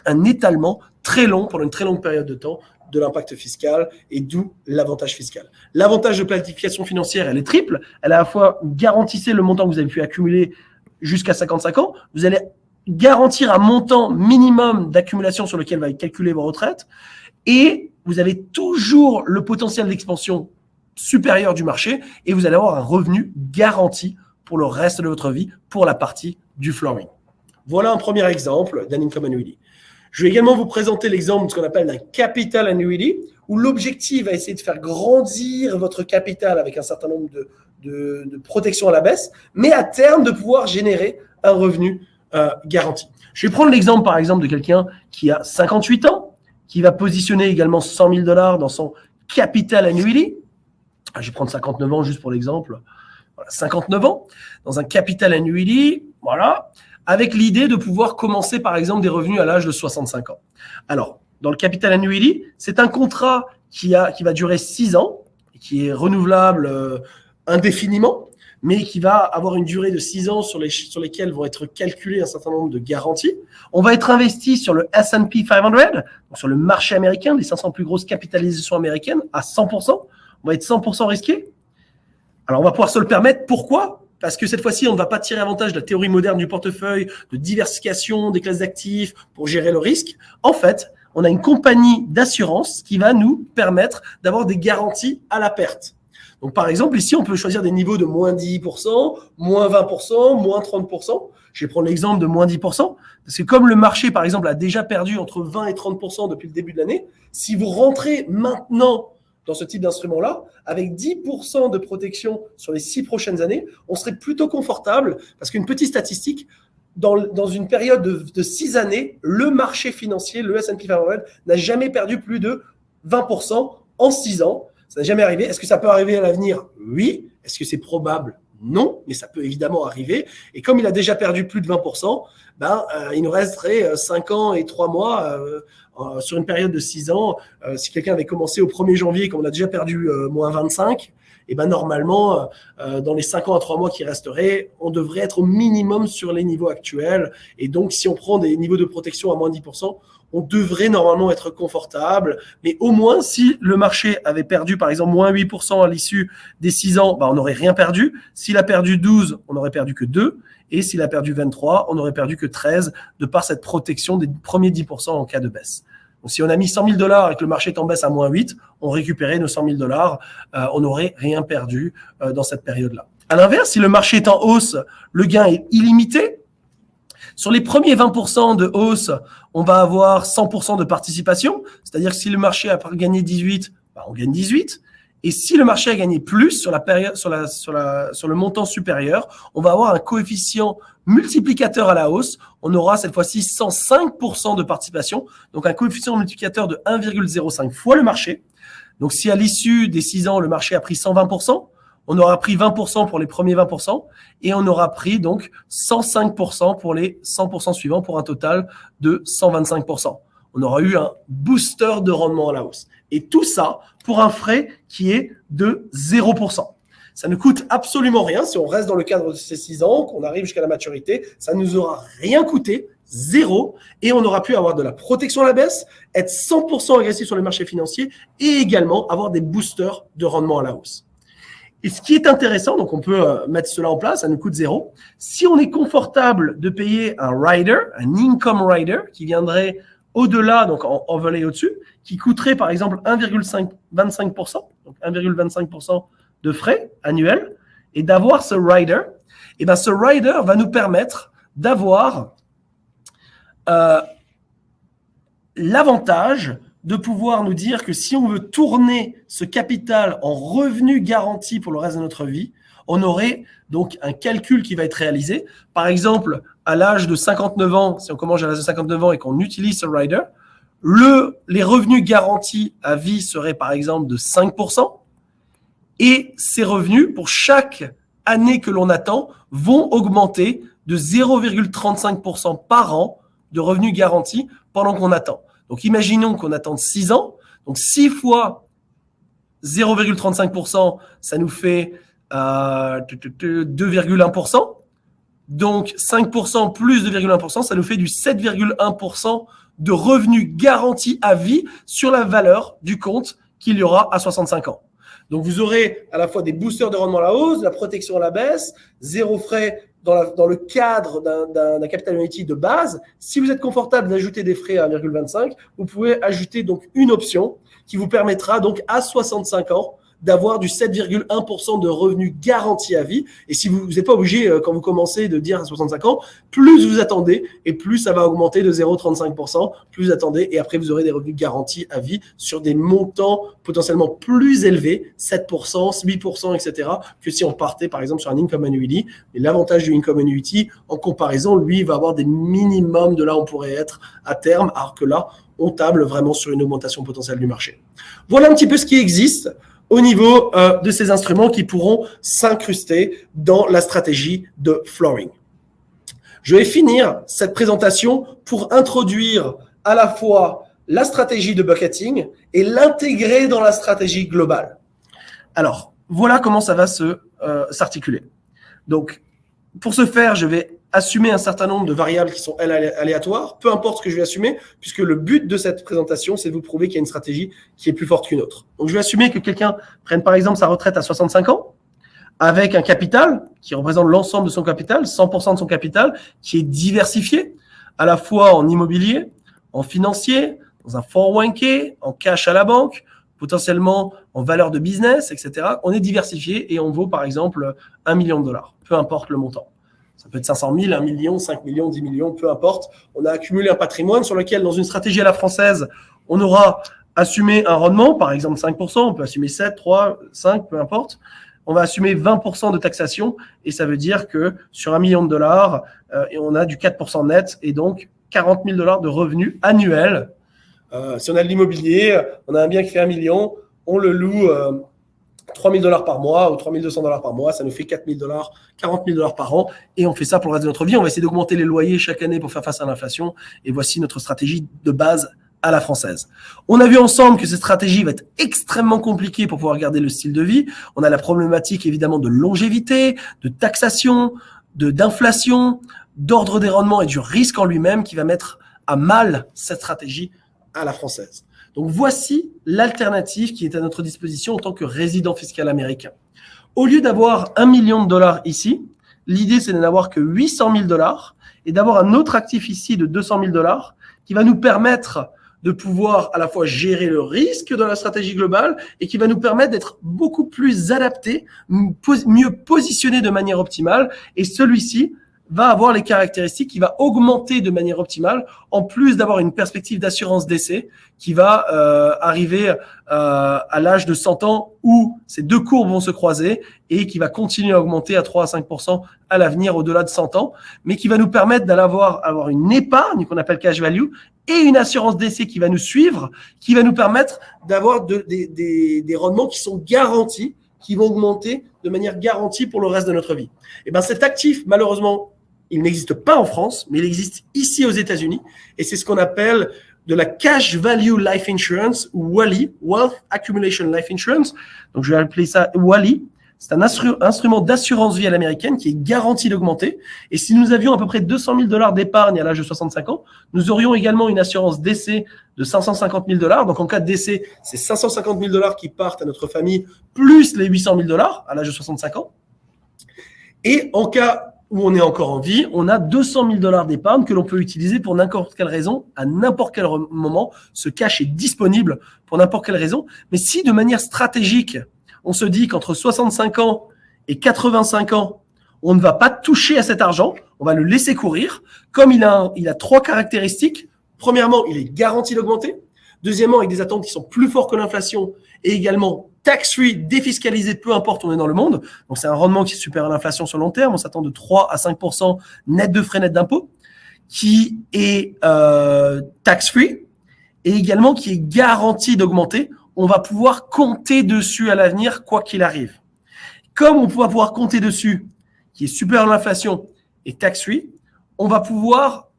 un étalement très long, pendant une très longue période de temps, de l'impact fiscal et d'où l'avantage fiscal. L'avantage de planification financière, elle est triple. Elle est à la fois garantissez le montant que vous avez pu accumuler jusqu'à 55 ans. Vous allez garantir un montant minimum d'accumulation sur lequel va calculer vos retraites et vous avez toujours le potentiel d'expansion supérieur du marché et vous allez avoir un revenu garanti pour le reste de votre vie pour la partie du flooring. Voilà un premier exemple d'un income annuity. Je vais également vous présenter l'exemple de ce qu'on appelle un capital annuity où l'objectif va essayer de faire grandir votre capital avec un certain nombre de protections à la baisse, mais à terme de pouvoir générer un revenu garanti. Je vais prendre l'exemple par exemple de quelqu'un qui a 58 ans, qui va positionner également $100 000 dans son capital annuity. Je vais prendre 59 ans juste pour l'exemple. Voilà, 59 ans dans un capital annuity, voilà, avec l'idée de pouvoir commencer par exemple des revenus à l'âge de 65 ans. Alors, dans le capital annuity, c'est un contrat qui va durer 6 ans, qui est renouvelable indéfiniment, mais qui va avoir une durée de 6 ans sur lesquels vont être calculés un certain nombre de garanties. On va être investi sur le S&P 500, donc sur le marché américain, les 500 plus grosses capitalisations américaines, à 100%. On va être 100% risqué. Alors, on va pouvoir se le permettre. Pourquoi ? Parce que cette fois-ci, on ne va pas tirer avantage de la théorie moderne du portefeuille, de diversification des classes d'actifs pour gérer le risque. En fait, on a une compagnie d'assurance qui va nous permettre d'avoir des garanties à la perte. Donc, par exemple, ici, on peut choisir des niveaux de moins 10%, moins 20%, moins 30%. Je vais prendre l'exemple de moins 10%, parce que comme le marché, par exemple, a déjà perdu entre 20 et 30% depuis le début de l'année, si vous rentrez maintenant dans ce type d'instrument-là, avec 10% de protection sur les 6 prochaines années, on serait plutôt confortable parce qu'une petite statistique, dans une période de 6 années, le marché financier, le S&P 500, n'a jamais perdu plus de 20% en 6 ans. Ça n'a jamais arrivé. Est-ce que ça peut arriver à l'avenir ? Oui. Est-ce que c'est probable ? Non, mais ça peut évidemment arriver. Et comme il a déjà perdu plus de 20%, il nous resterait 5 ans et 3 mois sur une période de 6 ans. Si quelqu'un avait commencé au 1er janvier et qu'on a déjà perdu moins 25, et normalement, dans les 5 ans à 3 mois qui resteraient, on devrait être au minimum sur les niveaux actuels. Et donc, si on prend des niveaux de protection à moins 10%, on devrait normalement être confortable. Mais au moins, si le marché avait perdu, par exemple, moins 8% à l'issue des 6 ans, on n'aurait rien perdu. S'il a perdu 12, on n'aurait perdu que 2. Et s'il a perdu 23, on n'aurait perdu que 13 de par cette protection des premiers 10% en cas de baisse. Donc, si on a mis 100 000 $ et que le marché est en baisse à moins 8, on récupérait nos 100 000 $, on n'aurait rien perdu dans cette période-là. À l'inverse, si le marché est en hausse, le gain est illimité. Sur les premiers 20% de hausse, on va avoir 100% de participation. C'est-à-dire que si le marché a gagné 18, on gagne 18. Et si le marché a gagné plus sur le montant supérieur, on va avoir un coefficient multiplicateur à la hausse. On aura cette fois-ci 105% de participation, donc un coefficient multiplicateur de 1,05 fois le marché. Donc si à l'issue des 6 ans, le marché a pris 120%, on aura pris 20% pour les premiers 20% et on aura pris donc 105% pour les 100% suivants pour un total de 125%. On aura eu un booster de rendement à la hausse. Et tout ça pour un frais qui est de 0%. Ça ne coûte absolument rien si on reste dans le cadre de ces 6 ans, qu'on arrive jusqu'à la maturité. Ça ne nous aura rien coûté, 0. Et on aura pu avoir de la protection à la baisse, être 100% agressif sur les marchés financiers et également avoir des boosters de rendement à la hausse. Et ce qui est intéressant, donc on peut mettre cela en place, ça nous coûte 0. Si on est confortable de payer un rider, un income rider, qui viendrait au-delà, donc en overlay au-dessus, qui coûterait par exemple 1,25%, donc 1,25% de frais annuels, et d'avoir ce rider, et ce rider va nous permettre d'avoir l'avantage de pouvoir nous dire que si on veut tourner ce capital en revenu garanti pour le reste de notre vie, on aurait donc un calcul qui va être réalisé. Par exemple, à l'âge de 59 ans, si on commence à l'âge de 59 ans et qu'on utilise ce rider, les revenus garantis à vie seraient par exemple de 5%. Et ces revenus, pour chaque année que l'on attend, vont augmenter de 0,35% par an de revenus garantis pendant qu'on attend. Donc, imaginons qu'on attende 6 ans. Donc, 6 fois 0,35%, ça nous fait 2,1%. Donc, 5% plus 2,1%, ça nous fait du 7,1% de revenus garantis à vie sur la valeur du compte qu'il y aura à 65 ans. Donc, vous aurez à la fois des boosters de rendement à la hausse, de la protection à la baisse, 0 frais dans le cadre d'un capital annuity de base. Si vous êtes confortable d'ajouter des frais à 1,25, vous pouvez ajouter donc une option qui vous permettra donc à 65 ans d'avoir du 7,1% de revenus garantis à vie. Et si vous n'êtes pas obligé, quand vous commencez, de dire à 65 ans, plus vous attendez et plus ça va augmenter de 0,35%, plus vous attendez et après vous aurez des revenus garantis à vie sur des montants potentiellement plus élevés, 7%, 8%, etc., que si on partait par exemple sur un income annuity. Et l'avantage du income annuity, en comparaison, lui, il va avoir des minimums de là où on pourrait être à terme, alors que là, on table vraiment sur une augmentation potentielle du marché. Voilà un petit peu ce qui existe au niveau de ces instruments qui pourront s'incruster dans la stratégie de flooring. Je vais finir cette présentation pour introduire à la fois la stratégie de bucketing et l'intégrer dans la stratégie globale. Alors, voilà comment ça va s'articuler. Donc, pour ce faire, je vais assumer un certain nombre de variables qui sont aléatoires, peu importe ce que je vais assumer, puisque le but de cette présentation, c'est de vous prouver qu'il y a une stratégie qui est plus forte qu'une autre. Donc, je vais assumer que quelqu'un prenne par exemple sa retraite à 65 ans, avec un capital qui représente l'ensemble de son capital, 100% de son capital, qui est diversifié, à la fois en immobilier, en financier, dans un 401k, en cash à la banque, potentiellement en valeur de business, etc. On est diversifié et on vaut par exemple 1 million de dollars, peu importe le montant. Ça peut être 500 000, 1 million, 5 millions, 10 millions, peu importe. On a accumulé un patrimoine sur lequel, dans une stratégie à la française, on aura assumé un rendement, par exemple 5%, on peut assumer 7, 3, 5, peu importe. On va assumer 20% de taxation et ça veut dire que sur 1 million de dollars, on a du 4% net et donc 40 000 dollars de revenus annuels. Si on a de l'immobilier, on a un bien qui fait 1 million, on le loue 3 000 dollars par mois ou 3 200 dollars par mois, ça nous fait 4 000 dollars, 40 000 dollars par an et on fait ça pour le reste de notre vie. On va essayer d'augmenter les loyers chaque année pour faire face à l'inflation et voici notre stratégie de base à la française. On a vu ensemble que cette stratégie va être extrêmement compliquée pour pouvoir garder le style de vie. On a la problématique évidemment de longévité, de taxation, d'inflation, d'ordre des rendements et du risque en lui-même qui va mettre à mal cette stratégie à la française. Donc voici l'alternative qui est à notre disposition en tant que résident fiscal américain. Au lieu d'avoir 1 million de dollars ici, l'idée c'est de n'avoir que 800 000 dollars et d'avoir un autre actif ici de 200 000 dollars qui va nous permettre de pouvoir à la fois gérer le risque dans la stratégie globale et qui va nous permettre d'être beaucoup plus adapté, mieux positionné de manière optimale. Et celui-ci va avoir les caractéristiques qui va augmenter de manière optimale, en plus d'avoir une perspective d'assurance décès qui va arriver à l'âge de 100 ans où ces deux courbes vont se croiser et qui va continuer à augmenter à 3 à 5% à l'avenir au-delà de 100 ans, mais qui va nous permettre d'avoir une épargne qu'on appelle cash value et une assurance décès qui va nous suivre, qui va nous permettre d'avoir des rendements qui sont garantis, qui vont augmenter de manière garantie pour le reste de notre vie. Et bien cet actif, malheureusement, il n'existe pas en France, mais il existe ici aux États-Unis. Et c'est ce qu'on appelle de la Cash Value Life Insurance, ou WALI, Wealth Accumulation Life Insurance. Donc, je vais appeler ça WALI. C'est un instrument d'assurance vie à l'américaine qui est garanti d'augmenter. Et si nous avions à peu près 200 000 dollars d'épargne à l'âge de 65 ans, nous aurions également une assurance décès de 550 000 dollars. Donc, en cas de décès, c'est 550 000 dollars qui partent à notre famille, plus les 800 000 dollars à l'âge de 65 ans. Et en cas où on est encore en vie, on a 200 000 dollars d'épargne que l'on peut utiliser pour n'importe quelle raison, à n'importe quel moment. Ce cash est disponible pour n'importe quelle raison. Mais si de manière stratégique, on se dit qu'entre 65 ans et 85 ans, on ne va pas toucher à cet argent, on va le laisser courir. Comme il a 3 caractéristiques. Premièrement, il est garanti d'augmenter. Deuxièmement, avec des attentes qui sont plus fortes que l'inflation et également tax-free, défiscalisé, peu importe où on est dans le monde. Donc, c'est un rendement qui est supérieur à l'inflation sur le long terme. On s'attend de 3 à 5% net de frais, net d'impôts, qui est tax-free et également qui est garanti d'augmenter. On va pouvoir compter dessus à l'avenir, quoi qu'il arrive. Comme on va pouvoir compter dessus, qui est supérieur à l'inflation et tax-free, on va pouvoir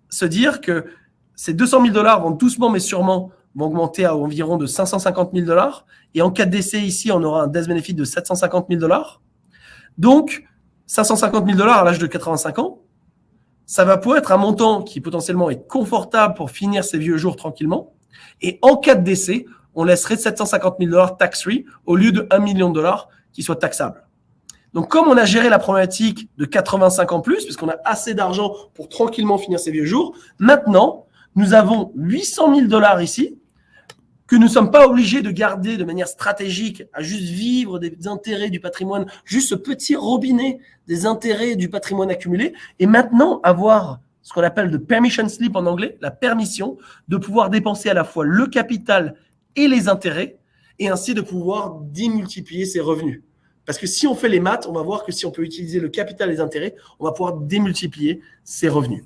se dire que ces 200 000 dollars vont doucement mais sûrement vont augmenter à environ de 550 000 dollars. Et en cas de décès ici, on aura un death benefit de 750 000 dollars. Donc, 550 000 dollars à l'âge de 85 ans, ça va pouvoir être un montant qui potentiellement est confortable pour finir ses vieux jours tranquillement. Et en cas de décès, on laisserait 750 000 $ tax-free au lieu de 1 million de $ qui soit taxable. Donc, comme on a géré la problématique de 85 ans plus, puisqu'on a assez d'argent pour tranquillement finir ses vieux jours, maintenant, nous avons 800 000 $ ici que nous ne sommes pas obligés de garder de manière stratégique à juste vivre des intérêts du patrimoine, juste ce petit robinet des intérêts du patrimoine accumulé, et maintenant avoir ce qu'on appelle de permission slip en anglais, la permission de pouvoir dépenser à la fois le capital et les intérêts, et ainsi de pouvoir démultiplier ses revenus. Parce que si on fait les maths, on va voir que si on peut utiliser le capital et les intérêts, on va pouvoir démultiplier ses revenus.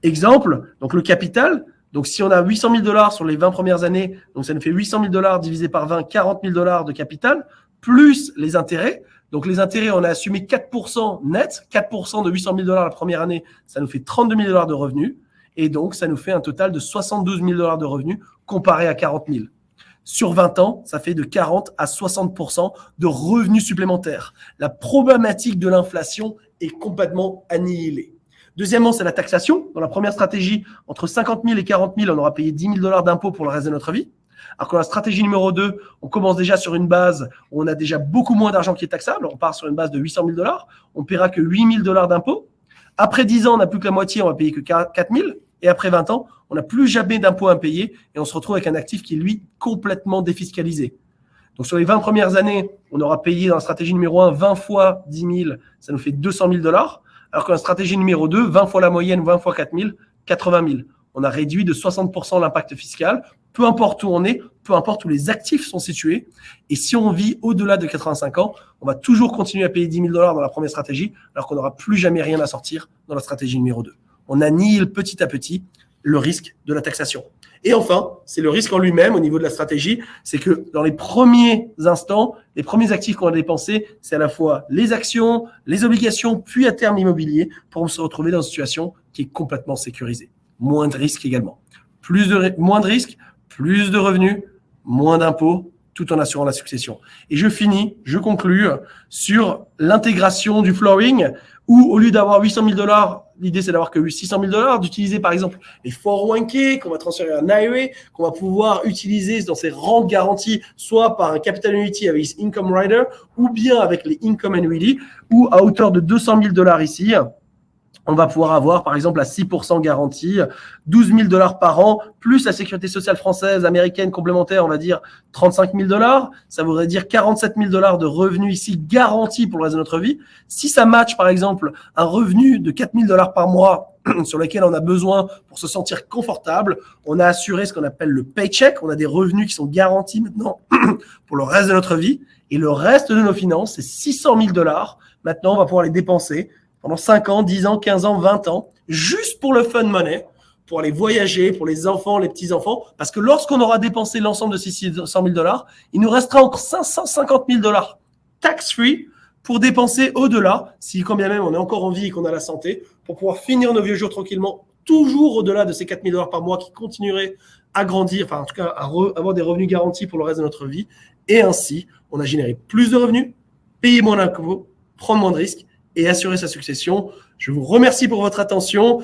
Exemple, donc le capital, donc si on a 800 000 $ sur les 20 premières années, donc ça nous fait 800 000 $ divisé par 20, 40 000 $ de capital, plus les intérêts. Donc les intérêts, on a assumé 4% net, 4% de 800 000 $ la première année, ça nous fait 32 000 $ de revenus. Et donc, ça nous fait un total de 72 000 $ de revenus comparé à 40 000. Sur 20 ans, ça fait de 40 à 60% de revenus supplémentaires. La problématique de l'inflation est complètement annihilée. Deuxièmement, c'est la taxation. Dans la première stratégie, entre 50 000 et 40 000, on aura payé 10 000 $ d'impôts pour le reste de notre vie. Alors que dans la stratégie numéro 2, on commence déjà sur une base où on a déjà beaucoup moins d'argent qui est taxable. On part sur une base de 800 000 $. On ne paiera que 8 000 $ d'impôts. Après 10 ans, on n'a plus que la moitié, on va payer que 4 000. Et après 20 ans, on n'a plus jamais d'impôts à payer et on se retrouve avec un actif qui est, lui, complètement défiscalisé. Donc, sur les 20 premières années, on aura payé dans la stratégie numéro 1 20 fois 10 000, ça nous fait 200 000 $. Alors que dans la stratégie numéro 2, 20 fois la moyenne, 20 fois 4 000, 80 000. On a réduit de 60% l'impact fiscal, peu importe où on est, peu importe où les actifs sont situés. Et si on vit au-delà de 85 ans, on va toujours continuer à payer 10 000 $ dans la première stratégie, alors qu'on n'aura plus jamais rien à sortir dans la stratégie numéro 2. On annihile petit à petit le risque de la taxation. Et enfin, c'est le risque en lui-même au niveau de la stratégie, c'est que dans les premiers instants, les premiers actifs qu'on a dépensés, c'est à la fois les actions, les obligations, puis à terme l'immobilier, pour se retrouver dans une situation qui est complètement sécurisée. Moins de risques également. Moins de risques, plus de revenus, moins d'impôts, tout en assurant la succession. Et je conclue sur l'intégration du flooring, où au lieu d'avoir 800 000 $, l'idée c'est d'avoir que 600 000 $, d'utiliser par exemple les 401k qu'on va transférer à un IRA, qu'on va pouvoir utiliser dans ses rentes garanties, soit par un capital annuity avec Income Rider, ou bien avec les Income Annuity, ou à hauteur de 200 000 $ ici, on va pouvoir avoir, par exemple, à 6% garantie, 12 000 $ par an, plus la sécurité sociale française, américaine, complémentaire, on va dire 35 000 $. Ça voudrait dire 47 000 $ de revenus ici garantis pour le reste de notre vie. Si ça match, par exemple, un revenu de 4 000 $ par mois sur lequel on a besoin pour se sentir confortable, on a assuré ce qu'on appelle le paycheck. On a des revenus qui sont garantis maintenant pour le reste de notre vie. Et le reste de nos finances, c'est 600 000 $. Maintenant, on va pouvoir les dépenser pendant 5 ans, 10 ans, 15 ans, 20 ans, juste pour le fun money, pour aller voyager, pour les enfants, les petits-enfants. Parce que lorsqu'on aura dépensé l'ensemble de ces 600 000 $, il nous restera encore 550 000 $ tax-free pour dépenser au-delà, si quand bien même on est encore en vie et qu'on a la santé, pour pouvoir finir nos vieux jours tranquillement, toujours au-delà de ces 4 000 $ par mois qui continueraient à grandir, enfin en tout cas à avoir des revenus garantis pour le reste de notre vie. Et ainsi, on a généré plus de revenus, payé moins d'impôts, prendre moins de risques et assurer sa succession. Je vous remercie pour votre attention.